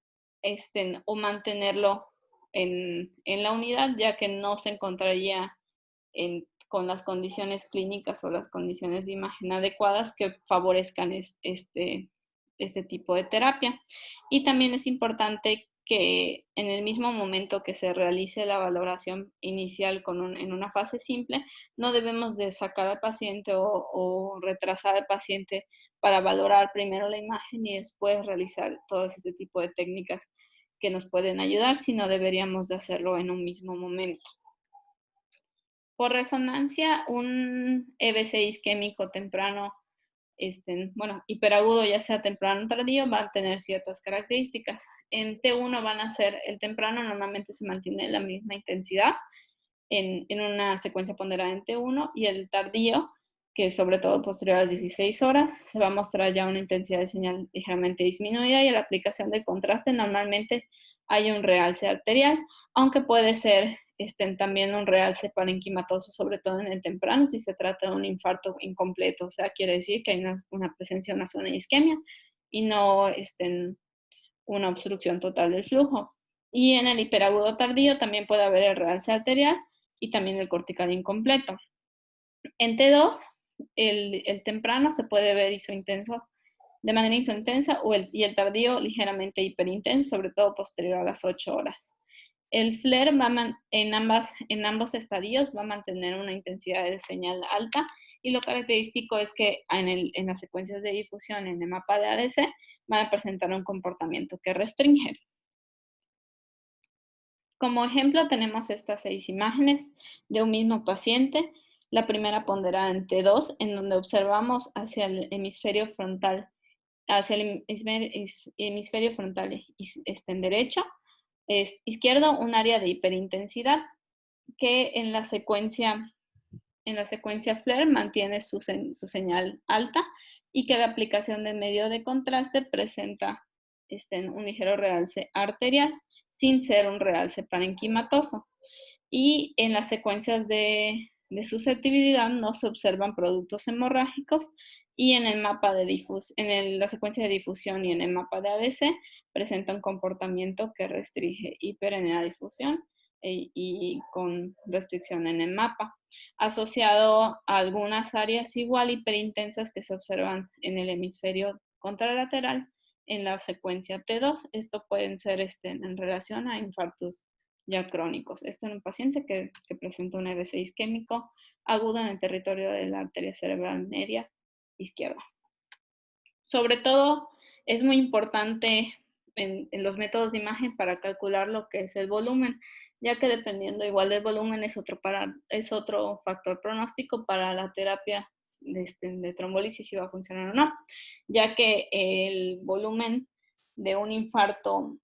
mantenerlo en la unidad, ya que no se encontraría con las condiciones clínicas o las condiciones de imagen adecuadas que favorezcan este tipo de terapia. Y también es importante que en el mismo momento que se realice la valoración inicial en una fase simple, no debemos de sacar al paciente o retrasar al paciente para valorar primero la imagen y después realizar todo este tipo de técnicas que nos pueden ayudar, sino deberíamos de hacerlo en un mismo momento. Por resonancia, un EBC isquémico temprano, hiperagudo, ya sea temprano o tardío, va a tener ciertas características. En T1 van a ser, el temprano normalmente se mantiene la misma intensidad en una secuencia ponderada en T1, y el tardío, que sobre todo posterior a las 16 horas, se va a mostrar ya una intensidad de señal ligeramente disminuida, y a la aplicación de contraste normalmente hay un realce arterial, aunque puede ser también un realce parenquimatoso, sobre todo en el temprano, si se trata de un infarto incompleto. O sea, quiere decir que hay una presencia de una zona de isquemia y no una obstrucción total del flujo. Y en el hiperagudo tardío también puede haber el realce arterial y también el cortical incompleto. En T2, el temprano se puede ver isointenso de manera isointensa y el tardío ligeramente hiperintenso, sobre todo posterior a las 8 horas. El FLAIR en ambos estadios va a mantener una intensidad de señal alta y lo característico es que en las secuencias de difusión en el mapa de ADC van a presentar un comportamiento que restringe. Como ejemplo tenemos estas 6 imágenes de un mismo paciente. La primera ponderada en T2, en donde observamos hacia el hemisferio frontal, en derecho, izquierdo, un área de hiperintensidad que en la secuencia FLAIR mantiene su señal alta y que la aplicación de medio de contraste presenta un ligero realce arterial sin ser un realce parenquimatoso. Y en las secuencias de susceptibilidad no se observan productos hemorrágicos y en el mapa de la secuencia de difusión y en el mapa de ADC presenta un comportamiento que restringe hiper en la difusión y con restricción en el mapa, asociado a algunas áreas igual hiperintensas que se observan en el hemisferio contralateral en la secuencia T2. Esto pueden ser en relación a infartos ya crónicos. Esto en un paciente que presenta un EBC isquémico agudo en el territorio de la arteria cerebral media izquierda. Sobre todo, es muy importante en los métodos de imagen para calcular lo que es el volumen, ya que dependiendo igual del volumen es otro factor pronóstico para la terapia de trombolisis, si va a funcionar o no, ya que el volumen de un infarto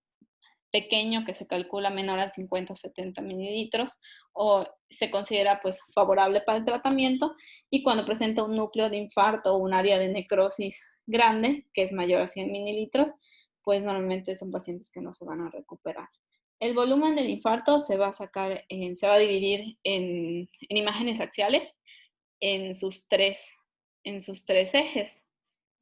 pequeño que se calcula menor a 50 o 70 mililitros o se considera pues favorable para el tratamiento, y cuando presenta un núcleo de infarto o un área de necrosis grande que es mayor a 100 mililitros, pues normalmente son pacientes que no se van a recuperar. El volumen del infarto se va a dividir en imágenes axiales en sus tres ejes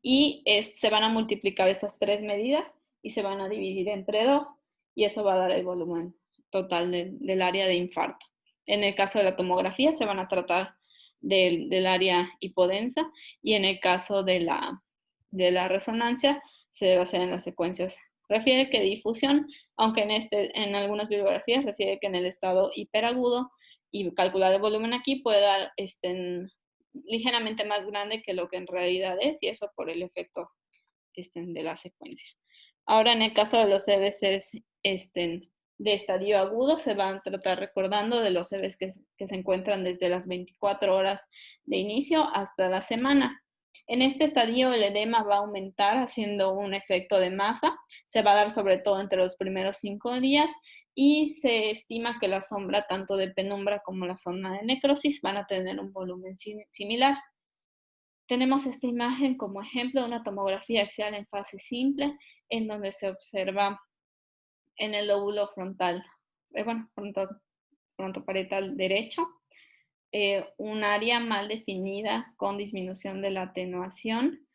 y se van a multiplicar esas 3 medidas y se van a dividir entre 2 y eso va a dar el volumen total del área de infarto. En el caso de la tomografía se van a tratar del área hipodensa y en el caso de la resonancia se debe hacer en las secuencias. Refiere que difusión, aunque en algunas bibliografías refiere que en el estado hiperagudo, y calcular el volumen aquí puede dar ligeramente más grande que lo que en realidad es, y eso por el efecto de la secuencia. Ahora, en el caso de los EBCs de estadio agudo, se van a tratar recordando de los EBCs que se encuentran desde las 24 horas de inicio hasta la semana. En este estadio el edema va a aumentar haciendo un efecto de masa, se va a dar sobre todo entre los primeros 5 días y se estima que la sombra tanto de penumbra como la zona de necrosis van a tener un volumen similar. Tenemos esta imagen como ejemplo de una tomografía axial en fase simple, en donde se observa en el lóbulo frontal, frontoparietal derecho, un área mal definida con disminución de la atenuación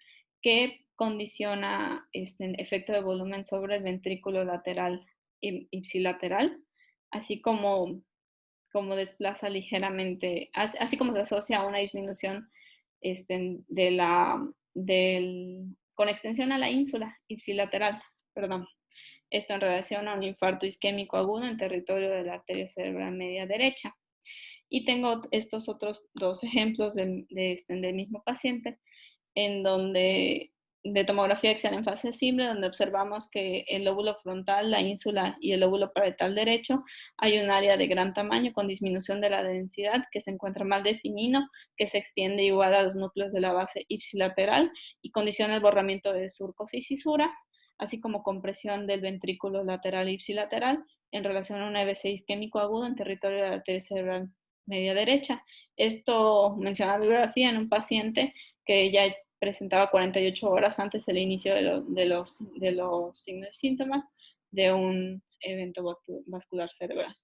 que condiciona efecto de volumen sobre el ventrículo lateral ipsilateral, así como desplaza ligeramente, así como se asocia a una disminución con extensión a la ínsula ipsilateral, perdón. Esto en relación a un infarto isquémico agudo en territorio de la arteria cerebral media derecha. Y tengo estos otros 2 ejemplos del mismo paciente, en donde de tomografía axial en fase simple, donde observamos que el lóbulo frontal, la ínsula y el lóbulo parietal derecho hay un área de gran tamaño con disminución de la densidad que se encuentra mal definido, que se extiende igual a los núcleos de la base ipsilateral y condiciona el borramiento de surcos y cisuras, así como compresión del ventrículo lateral e ipsilateral en relación a un EBC isquémico agudo en territorio de la arteria cerebral media derecha. Esto menciona la bibliografía en un paciente que ya presentaba 48 horas antes del inicio de los signos y síntomas de un evento vascular cerebral.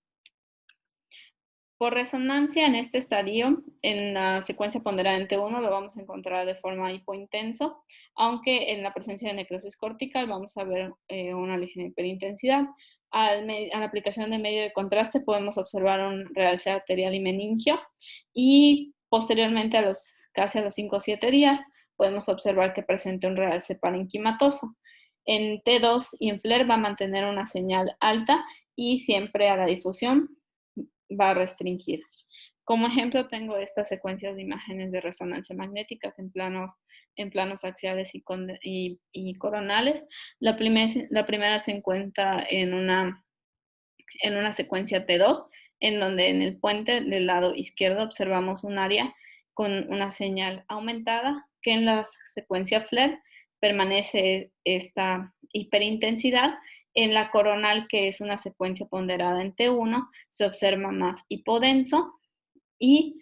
Por resonancia, en este estadio, en la secuencia ponderada en T1 lo vamos a encontrar de forma hipointenso, aunque en la presencia de necrosis cortical vamos a ver una ligera hiperintensidad. A la aplicación de medio de contraste podemos observar un realce arterial y meningio, y posteriormente casi a los 5 o 7 días podemos observar que presenta un realce parenquimatoso. En T2 y en FLAIR va a mantener una señal alta y siempre a la difusión va a restringir. Como ejemplo tengo estas secuencias de imágenes de resonancia magnéticas en planos axiales y coronales. La primera se encuentra en una secuencia T2, en donde en el puente del lado izquierdo observamos un área con una señal aumentada, que en la secuencia FLAIR permanece esta hiperintensidad. En la coronal, que es una secuencia ponderada en T1, se observa más hipodenso, y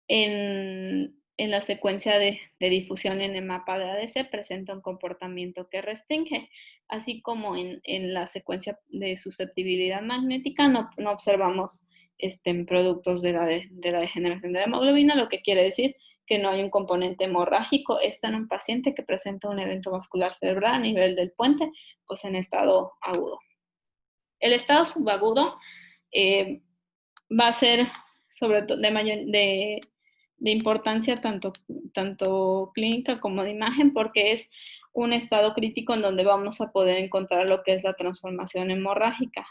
en la secuencia de difusión en el mapa de ADC presenta un comportamiento que restringe, así como en la secuencia de susceptibilidad magnética no observamos productos de la degeneración de la hemoglobina, lo que quiere decir que no hay un componente hemorrágico. Esto en un paciente que presenta un evento vascular cerebral a nivel del puente, pues en estado agudo. El estado subagudo va a ser sobre todo de importancia tanto clínica como de imagen, porque es un estado crítico en donde vamos a poder encontrar lo que es la transformación hemorrágica.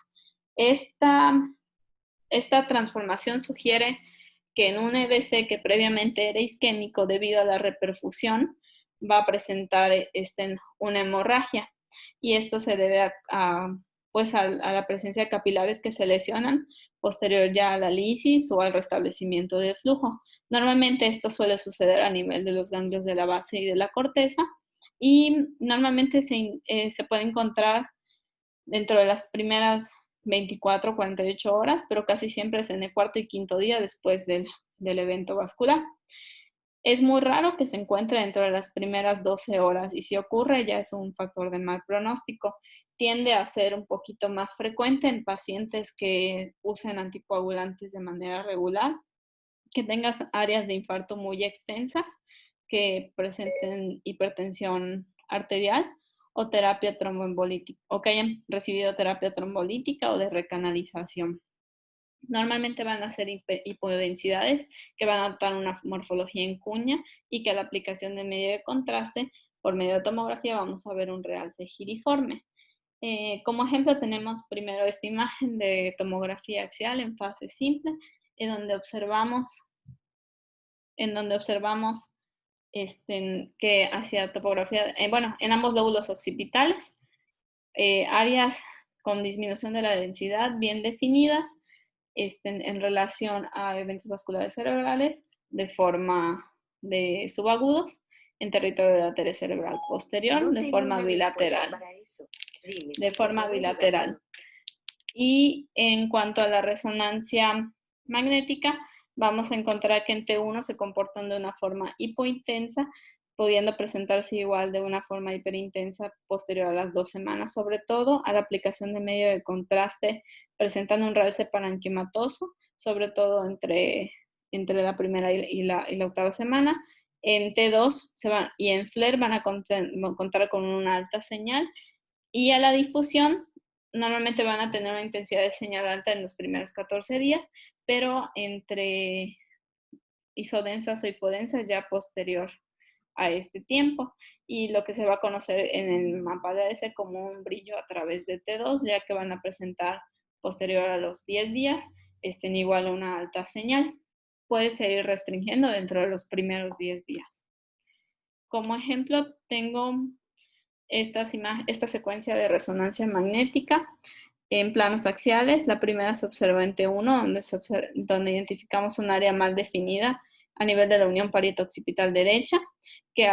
Esta transformación sugiere que en un EBC que previamente era isquémico debido a la reperfusión, va a presentar una hemorragia, y esto se debe pues a la presencia de capilares que se lesionan posterior ya a la lisis o al restablecimiento del flujo. Normalmente esto suele suceder a nivel de los ganglios de la base y de la corteza, y normalmente se puede encontrar dentro de las primeras 24 o 48 horas, pero casi siempre es en el cuarto y quinto día después del evento vascular. Es muy raro que se encuentre dentro de las primeras 12 horas, y si ocurre ya es un factor de mal pronóstico. Tiende a ser un poquito más frecuente en pacientes que usen anticoagulantes de manera regular, que tengan áreas de infarto muy extensas, que presenten hipertensión arterial o terapia tromboembolítica, o que hayan recibido terapia trombolítica o de recanalización. Normalmente van a ser hipodensidades que van a adoptar una morfología en cuña, y que a la aplicación de medio de contraste por medio de tomografía vamos a ver un realce giriforme. Como ejemplo tenemos primero esta imagen de tomografía axial en fase simple, en donde observamos que hacia topografía, en ambos lóbulos occipitales, áreas con disminución de la densidad bien definidas en relación a eventos vasculares cerebrales de forma de subagudos en territorio de la arteria cerebral posterior, de forma bilateral. De forma bilateral. Y en cuanto a la resonancia magnética, vamos a encontrar que en T1 se comportan de una forma hipointensa, pudiendo presentarse igual de una forma hiperintensa posterior a las 2 semanas. Sobre todo a la aplicación de medio de contraste presentan un realce parenquimatoso, sobre todo entre la primera y la octava semana. En T2 y en FLAIR van a contar con una alta señal, y a la difusión normalmente van a tener una intensidad de señal alta en los primeros 14 días, pero entre isodensas o hipodensas ya posterior a este tiempo, y lo que se va a conocer en el mapa de ADC como un brillo a través de T2, ya que van a presentar posterior a los 10 días igual a una alta señal. Puede seguir restringiendo dentro de los primeros 10 días. Como ejemplo tengo esta secuencia de resonancia magnética en planos axiales. La primera se observa en T1, donde identificamos un área mal definida a nivel de la unión parieto-occipital derecha, que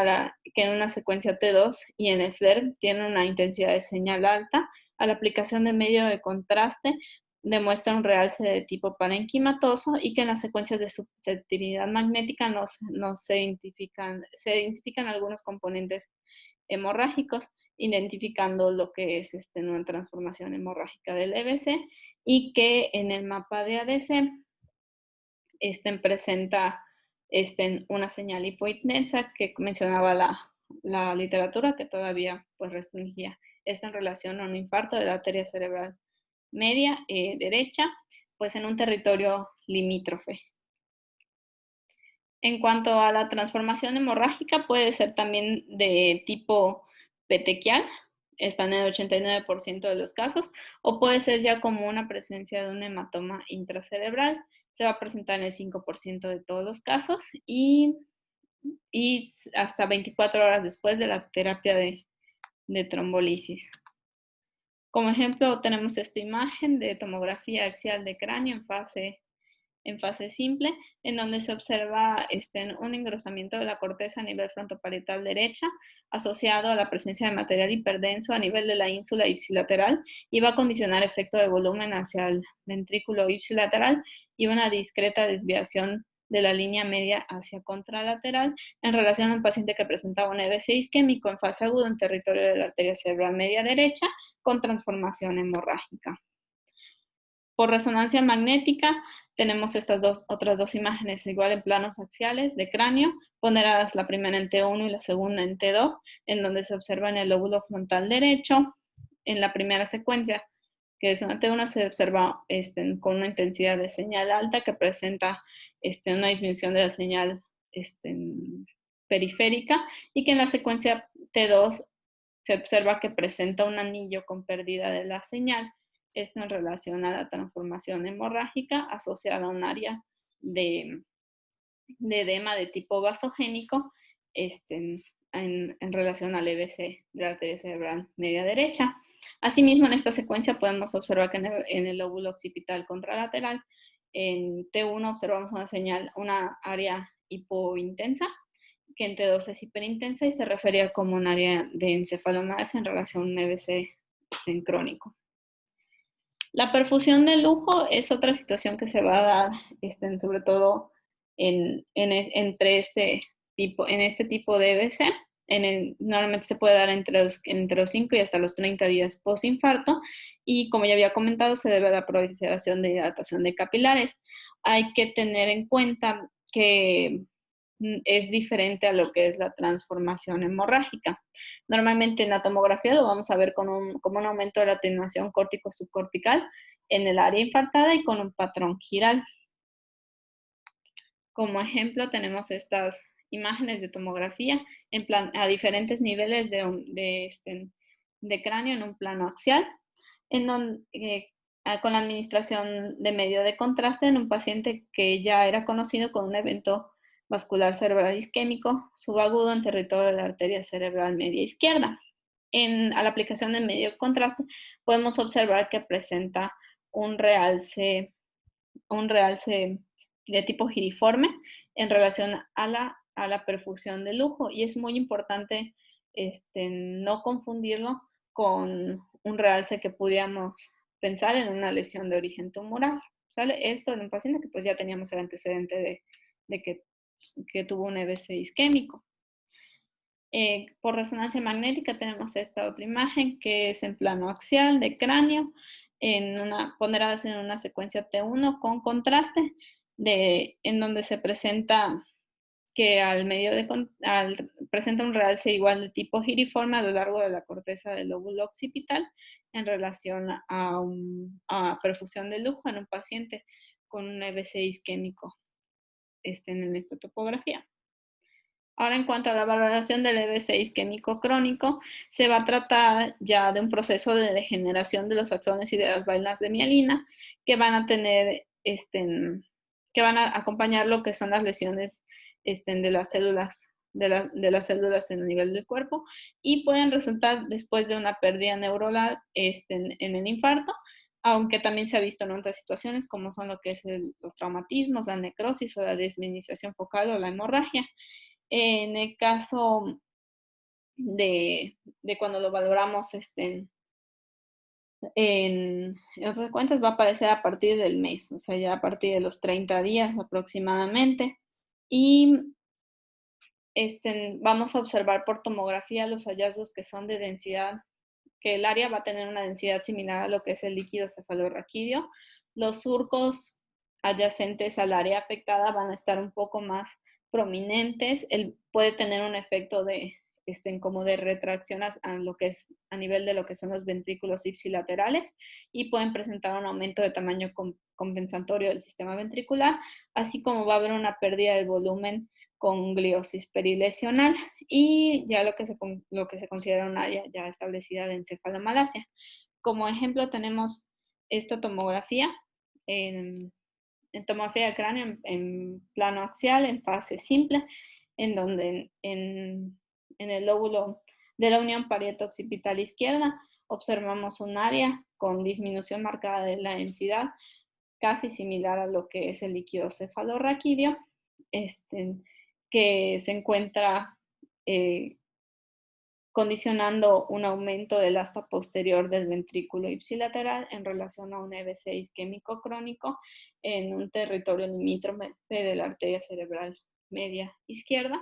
en una secuencia T2 y en el FLAIR tiene una intensidad de señal alta. A la aplicación de medio de contraste demuestra un realce de tipo parenquimatoso, y que en las secuencias de susceptibilidad magnética se identifican algunos componentes hemorrágicos, identificando lo que es una transformación hemorrágica del EBC, y que en el mapa de ADC presenta una señal hipointensa que mencionaba la literatura, que todavía pues restringía esto en relación a un infarto de la arteria cerebral media derecha, pues en un territorio limítrofe. En cuanto a la transformación hemorrágica, puede ser también de tipo petequial, está en el 89% de los casos, o puede ser ya como una presencia de un hematoma intracerebral, se va a presentar en el 5% de todos los casos y hasta 24 horas después de la terapia de trombolisis. Como ejemplo, tenemos esta imagen de tomografía axial de cráneo en fase simple, en donde se observa un engrosamiento de la corteza a nivel frontoparietal derecha, asociado a la presencia de material hiperdenso a nivel de la ínsula ipsilateral, y va a condicionar efecto de volumen hacia el ventrículo ipsilateral y una discreta desviación de la línea media hacia contralateral en relación a un paciente que presentaba un EBC isquémico en fase aguda en territorio de la arteria cerebral media derecha con transformación hemorrágica. Por resonancia magnética tenemos estas otras dos imágenes igual en planos axiales de cráneo, ponderadas la primera en T1 y la segunda en T2, en donde se observa en el lóbulo frontal derecho, en la primera secuencia, que es una T1, se observa con una intensidad de señal alta que presenta una disminución de la señal periférica, y que en la secuencia T2 se observa que presenta un anillo con pérdida de la señal. Esto en relación a la transformación hemorrágica asociada a un área de edema de tipo vasogénico en relación al EBC de la arteria cerebral media derecha. Asimismo, en esta secuencia podemos observar que en el lóbulo occipital contralateral, en T1 observamos una señal, una área hipointensa, que en T2 es hiperintensa y se refería como un área de encefalomalgia en relación a un EBC crónico. La perfusión de lujo es otra situación que se va a dar, sobre todo entre este tipo de EBC. Normalmente se puede dar entre los 5 y hasta los 30 días post-infarto, y como ya había comentado, se debe a la proliferación de hidratación de capilares. Hay que tener en cuenta que es diferente a lo que es la transformación hemorrágica. Normalmente en la tomografía lo vamos a ver como un aumento de la atenuación córtico-subcortical en el área infartada y con un patrón giral. Como ejemplo tenemos estas imágenes de tomografía a diferentes niveles de cráneo en un plano axial, en donde, con la administración de medio de contraste en un paciente que ya era conocido con un evento vascular cerebral isquémico subagudo en territorio de la arteria cerebral media izquierda. A la aplicación de medio de contraste podemos observar que presenta un realce de tipo giriforme en relación a la perfusión de lujo, y es muy importante no confundirlo con un realce que pudiéramos pensar en una lesión de origen tumoral. ¿Sale? Esto en un paciente que pues ya teníamos el antecedente de que tuvo un EBC isquémico. Por resonancia magnética tenemos esta otra imagen que es en plano axial de cráneo, ponderadas en una secuencia T1 con contraste, en donde se presenta que presenta un realce igual de tipo giriforme a lo largo de la corteza del lóbulo occipital en relación a perfusión de lujo en un paciente con un EBC isquémico en esta topografía. Ahora, en cuanto a la valoración del EBC isquémico crónico, se va a tratar ya de un proceso de degeneración de los axones y de las vainas de mielina que van a tener, que van a acompañar lo que son las lesiones de las células, de las células en el nivel del cuerpo, y pueden resultar después de una pérdida neuronal en el infarto, aunque también se ha visto en otras situaciones como son lo que es los traumatismos, la necrosis o la desmineralización focal o la hemorragia. En el caso de cuando lo valoramos en otras cuentas, va a aparecer a partir del mes, o sea, ya a partir de los 30 días aproximadamente. Y vamos a observar por tomografía los hallazgos que son de densidad, que el área va a tener una densidad similar a lo que es el líquido cefalorraquídeo. Los surcos adyacentes al área afectada van a estar un poco más prominentes. Puede tener un efecto de, como de retracción a lo que es a nivel de lo que son los ventrículos ipsilaterales y pueden presentar un aumento de tamaño compensatorio del sistema ventricular, así como va a haber una pérdida del volumen con gliosis perilesional y ya lo que se considera un área ya establecida de encefalomalacia. Como ejemplo tenemos esta tomografía en tomografía de cráneo en plano axial, en fase simple, en donde en el lóbulo de la unión parieto-occipital izquierda observamos un área con disminución marcada de la densidad, casi similar a lo que es el líquido cefalorraquídeo, que se encuentra condicionando un aumento del asta posterior del ventrículo ipsilateral en relación a un EBC isquémico crónico en un territorio limítrofe de la arteria cerebral media izquierda,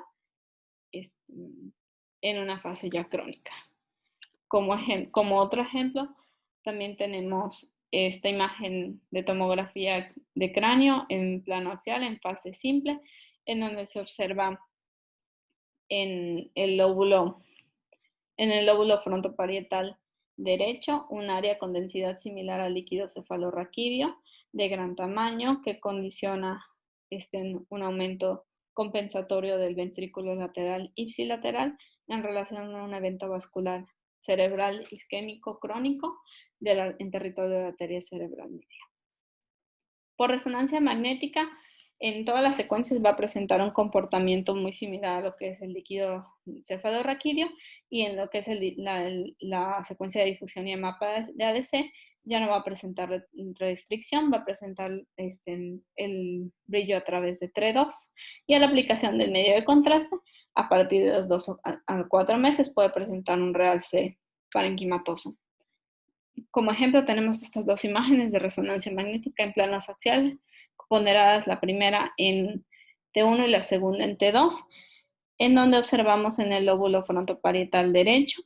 en una fase ya crónica. Como otro ejemplo, también tenemos esta imagen de tomografía de cráneo en plano axial, en fase simple, en donde se observa en el lóbulo frontoparietal derecho un área con densidad similar al líquido cefalorraquídeo de gran tamaño que condiciona un aumento compensatorio del ventrículo lateral ipsilateral en relación a un evento vascular cerebral isquémico crónico en territorio de la arteria cerebral media. Por resonancia magnética, en todas las secuencias va a presentar un comportamiento muy similar a lo que es el líquido cefalorraquídeo y en lo que es la secuencia de difusión y el mapa de ADC ya no va a presentar restricción, va a presentar el brillo a través de TRE2 y a la aplicación del medio de contraste a partir de los 2 a 4 meses puede presentar un realce parenquimatoso. Como ejemplo tenemos estas dos imágenes de resonancia magnética en planos axiales, ponderadas la primera en T1 y la segunda en T2, en donde observamos en el lóbulo frontoparietal derecho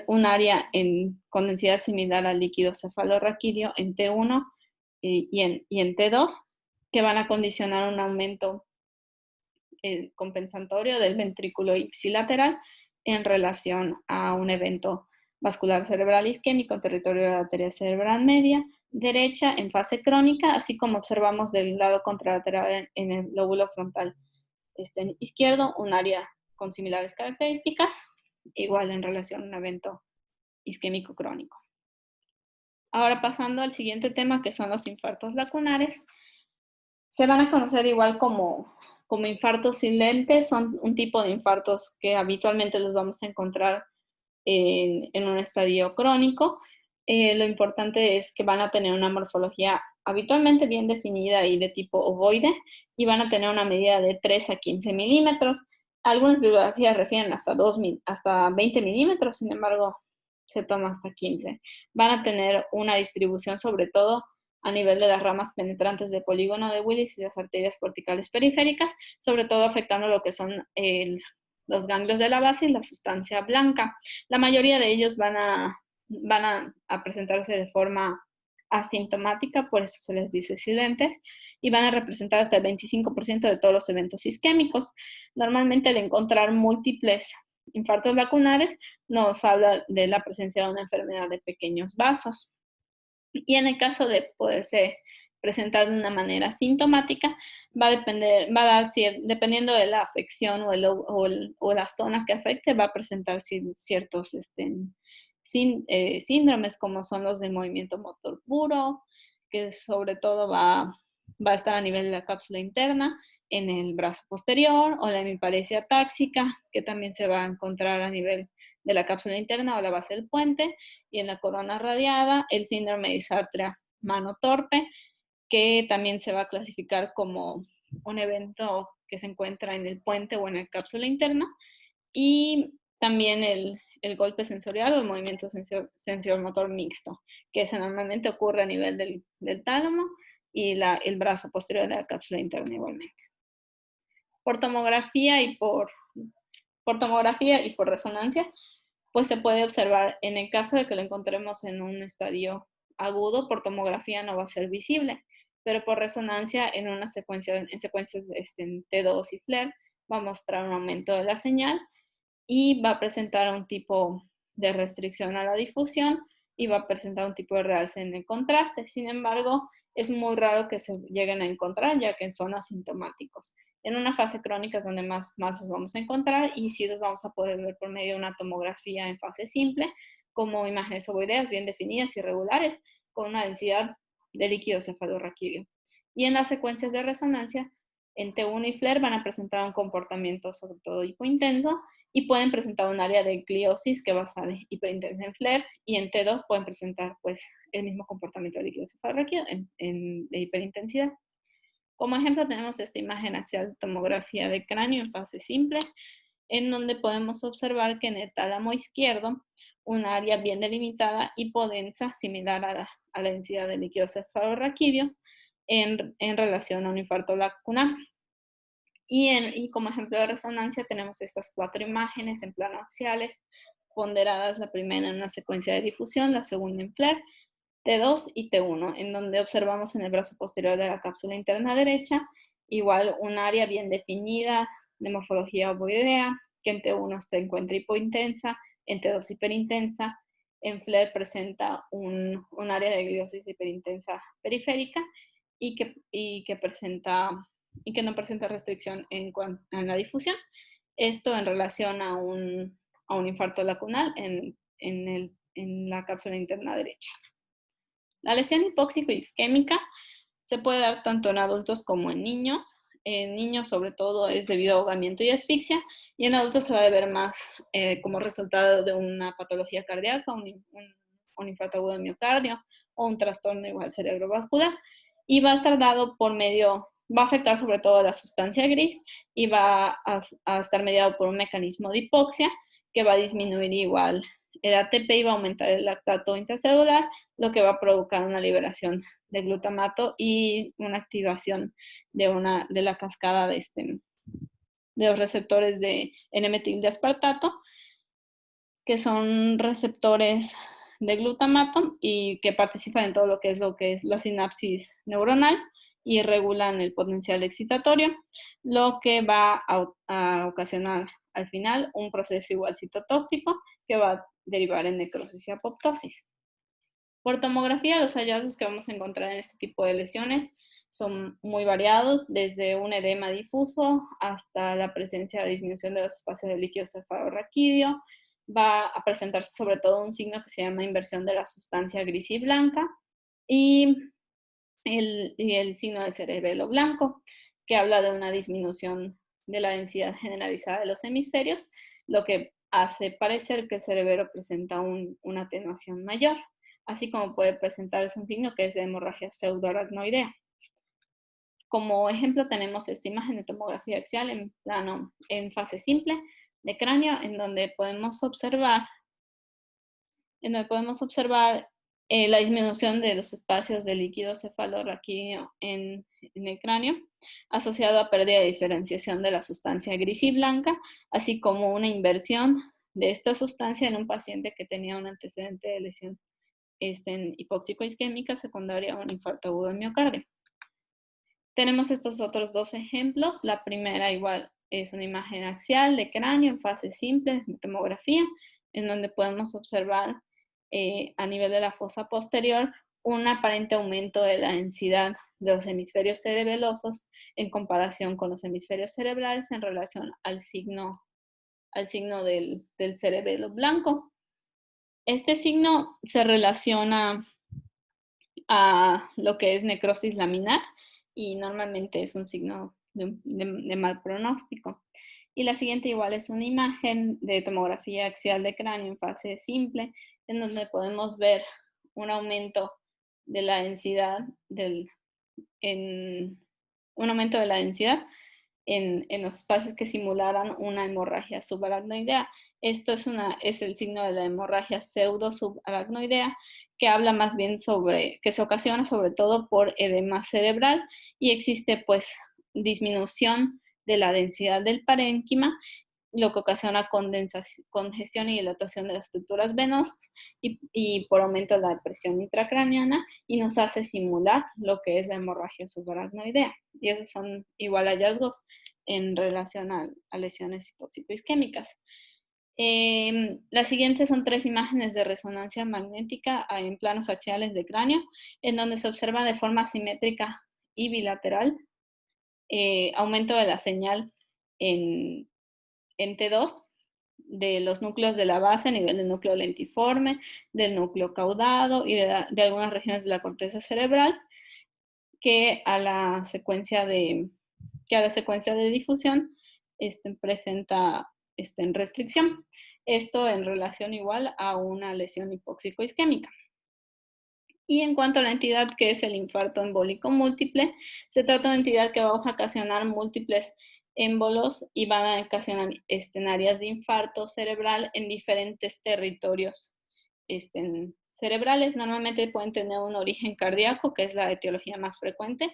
un área con densidad similar al líquido cefalorraquídeo en T1 y en T2, que van a condicionar un aumento compensatorio del ventrículo ipsilateral en relación a un evento vascular cerebral isquémico en territorio de la arteria cerebral media derecha en fase crónica, así como observamos del lado contralateral en el lóbulo frontal izquierdo un área con similares características, igual en relación a un evento isquémico crónico. Ahora pasando al siguiente tema, que son los infartos lacunares. Se van a conocer igual como infartos silentes, son un tipo de infartos que habitualmente los vamos a encontrar en un estadio crónico. Lo importante es que van a tener una morfología habitualmente bien definida y de tipo ovoide y van a tener una medida de 3 a 15 milímetros. Algunas bibliografías refieren hasta 20 milímetros, sin embargo, se toma hasta 15. Van a tener una distribución sobre todo a nivel de las ramas penetrantes del polígono de Willis y las arterias corticales periféricas, sobre todo afectando lo que son los ganglios de la base y la sustancia blanca. La mayoría de ellos van a presentarse de forma asintomática, por eso se les dice silentes, y van a representar hasta el 25% de todos los eventos isquémicos. Normalmente al encontrar múltiples infartos lacunares nos habla de la presencia de una enfermedad de pequeños vasos. Y en el caso de poderse presentar de una manera sintomática, dependiendo de la afección o la zona que afecte, va a presentar ciertos síndromes como son los de movimiento motor puro, que sobre todo va a estar a nivel de la cápsula interna, en el brazo posterior, o la hemiparesia táxica, que también se va a encontrar a nivel de la cápsula interna o la base del puente, y en la corona radiada, el síndrome de Sartre mano torpe, que también se va a clasificar como un evento que se encuentra en el puente o en la cápsula interna, y también el golpe sensorial o el movimiento sensor-motor mixto, que ese normalmente ocurre a nivel del tálamo y el brazo posterior de la cápsula interna igualmente. Por tomografía y por resonancia, pues se puede observar en el caso de que lo encontremos en un estadio agudo, por tomografía no va a ser visible, pero por resonancia en secuencias en T2 y FLAIR va a mostrar un aumento de la señal y va a presentar un tipo de restricción a la difusión y va a presentar un tipo de realce en el contraste. Sin embargo, es muy raro que se lleguen a encontrar, ya que son asintomáticos. En una fase crónica es donde más los vamos a encontrar y sí los vamos a poder ver por medio de una tomografía en fase simple, como imágenes ovoideas bien definidas y regulares, con una densidad de líquido cefalorraquídeo. Y en las secuencias de resonancia, en T1 y FLAIR van a presentar un comportamiento sobre todo hipointenso y pueden presentar un área de gliosis que va a ser hiperintensa en FLAIR y en T2 pueden presentar pues el mismo comportamiento de líquido cefalorraquídeo de hiperintensidad. Como ejemplo tenemos esta imagen axial de tomografía de cráneo en fase simple, en donde podemos observar que en el tálamo izquierdo, un área bien delimitada, hipodensa, similar a la densidad del líquido cefalorraquídeo, en relación a un infarto lacunar. Y como ejemplo de resonancia tenemos estas 4 imágenes en plano axiales, ponderadas la primera en una secuencia de difusión, la segunda en FLAIR, T2 y T1, en donde observamos en el brazo posterior de la cápsula interna derecha, igual un área bien definida de morfología ovoidea, que en T1 se encuentra hipointensa, en T2 hiperintensa, en FLAIR presenta un área de gliosis hiperintensa periférica y que no presenta restricción en la difusión. Esto en relación a un infarto lacunar en la cápsula interna derecha. La lesión hipóxico isquémica se puede dar tanto en adultos como en niños. En niños, sobre todo, es debido a ahogamiento y asfixia, y en adultos se va a ver más como resultado de una patología cardíaca, un infarto agudo de miocardio o un trastorno igual cerebrovascular, y va a estar dado va a afectar sobre todo a la sustancia gris y va a estar mediado por un mecanismo de hipoxia que va a disminuir igual el ATP y va a aumentar el lactato intracelular, lo que va a provocar una liberación de glutamato y una activación de la cascada de los receptores de N-metil de aspartato, que son receptores de glutamato y que participan en todo lo que es la sinapsis neuronal y regulan el potencial excitatorio, lo que va a ocasionar al final un proceso igual citotóxico que va a derivar en necrosis y apoptosis. Por tomografía, los hallazgos que vamos a encontrar en este tipo de lesiones son muy variados, desde un edema difuso hasta la presencia de disminución de los espacios de líquido cefalorraquídeo. Va a presentarse sobre todo un signo que se llama inversión de la sustancia gris y blanca y el signo de cerebelo blanco, que habla de una disminución de la densidad generalizada de los hemisferios, lo que hace parecer que el cerebelo presenta una atenuación mayor, así como puede presentarse un signo que es de hemorragia pseudoaracnoidea. Como ejemplo tenemos esta imagen de tomografía axial en fase simple de cráneo, en donde podemos observar la disminución de los espacios de líquido cefalorraquídeo en el cráneo, asociado a pérdida de diferenciación de la sustancia gris y blanca, así como una inversión de esta sustancia en un paciente que tenía un antecedente de lesión hipóxico-isquémica secundaria a un infarto agudo de miocardio. Tenemos estos otros 2 ejemplos. La primera igual es una imagen axial de cráneo en fase simple de tomografía, en donde podemos observar a nivel de la fosa posterior un aparente aumento de la densidad de los hemisferios cerebelosos en comparación con los hemisferios cerebrales en relación al signo del cerebelo blanco. Este signo se relaciona a lo que es necrosis laminar y normalmente es un signo de mal pronóstico. Y la siguiente igual es una imagen de tomografía axial de cráneo en fase simple, en donde podemos ver un aumento de la densidad en los espacios que simularan una hemorragia subaracnoidea. Esto es el signo de la hemorragia pseudo-subaracnoidea, que habla más bien que se ocasiona sobre todo por edema cerebral y existe pues disminución de la densidad del parénquima lo que ocasiona congestión y dilatación de las estructuras venosas y por aumento de la presión intracraneana y nos hace simular lo que es la hemorragia subaracnoidea. Y esos son igual hallazgos en relación a lesiones hipoxicoisquémicas. Las siguientes son 3 imágenes de resonancia magnética en planos axiales de cráneo, en donde se observa de forma simétrica y bilateral aumento de la señal en T2 de los núcleos de la base a nivel del núcleo lentiforme, del núcleo caudado y de algunas regiones de la corteza cerebral, que a la secuencia de difusión presenta restricción. Esto en relación igual a una lesión hipóxico-isquémica. Y en cuanto a la entidad que es el infarto embólico múltiple, se trata de una entidad que va a ocasionar múltiples émbolos y van a ocasionar áreas de infarto cerebral en diferentes territorios cerebrales. Normalmente pueden tener un origen cardíaco, que es la etiología más frecuente,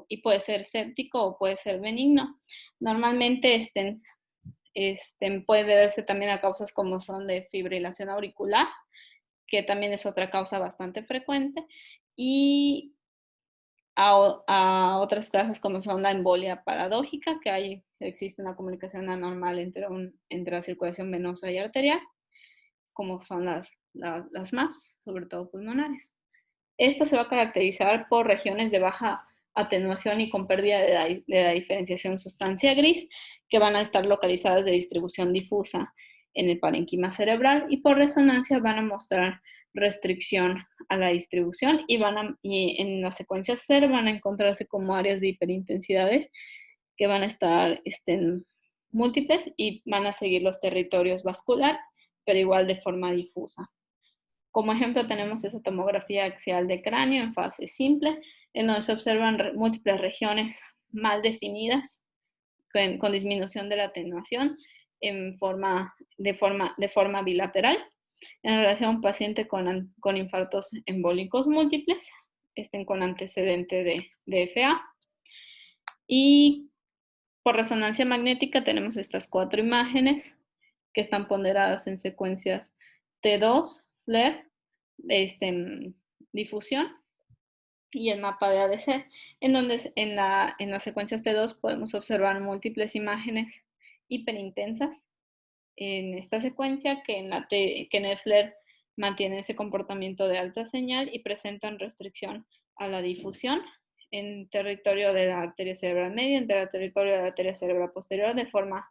y puede ser séptico o puede ser benigno. Normalmente puede deberse también a causas como son de fibrilación auricular, que también es otra causa bastante frecuente, y a otras causas como son la embolia paradójica, que existe una comunicación anormal entre la circulación venosa y arterial, como son las MAPS, sobre todo pulmonares. Esto se va a caracterizar por regiones de baja atenuación y con pérdida de la diferenciación sustancia gris, que van a estar localizadas de distribución difusa en el parenquima cerebral, y por resonancia van a mostrar restricción a la distribución y en las secuencias FLAIR van a encontrarse como áreas de hiperintensidades que van a estar múltiples y van a seguir los territorios vasculares, pero igual de forma difusa. Como ejemplo tenemos esa tomografía axial de cráneo en fase simple, en donde se observan múltiples regiones mal definidas con disminución de la atenuación de forma bilateral en relación a un paciente con infartos embólicos múltiples, con antecedente de FA. Y por resonancia magnética tenemos estas 4 imágenes que están ponderadas en secuencias T2, FLAIR, difusión y el mapa de ADC, en donde en las secuencias T2 podemos observar múltiples imágenes hiperintensas en esta secuencia que en el FLAIR mantiene ese comportamiento de alta señal y presentan restricción a la difusión en territorio de la arteria cerebral media, en territorio de la arteria cerebral posterior de forma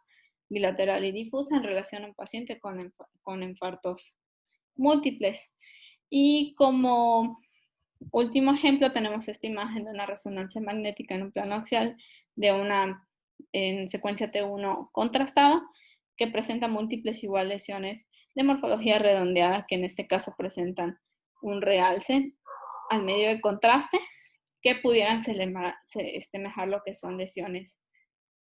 bilateral y difusa en relación a un paciente con infartos múltiples. Y como último ejemplo tenemos esta imagen de una resonancia magnética en un plano axial en secuencia T1 contrastada, que presenta múltiples igual lesiones de morfología redondeada, que en este caso presentan un realce al medio de contraste, que pudieran semejar lo que son lesiones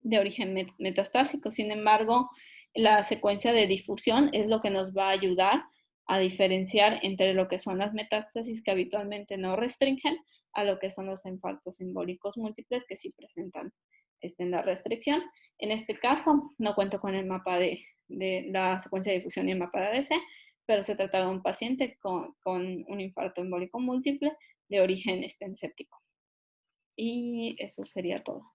de origen metastásico. Sin embargo, la secuencia de difusión es lo que nos va a ayudar a diferenciar entre lo que son las metástasis que habitualmente no restringen a lo que son los infartos embólicos múltiples que sí presentan la restricción. En este caso, no cuento con el mapa de la secuencia de difusión y el mapa de ADC, pero se trata de un paciente con un infarto embólico múltiple de origen séptico. Y eso sería todo.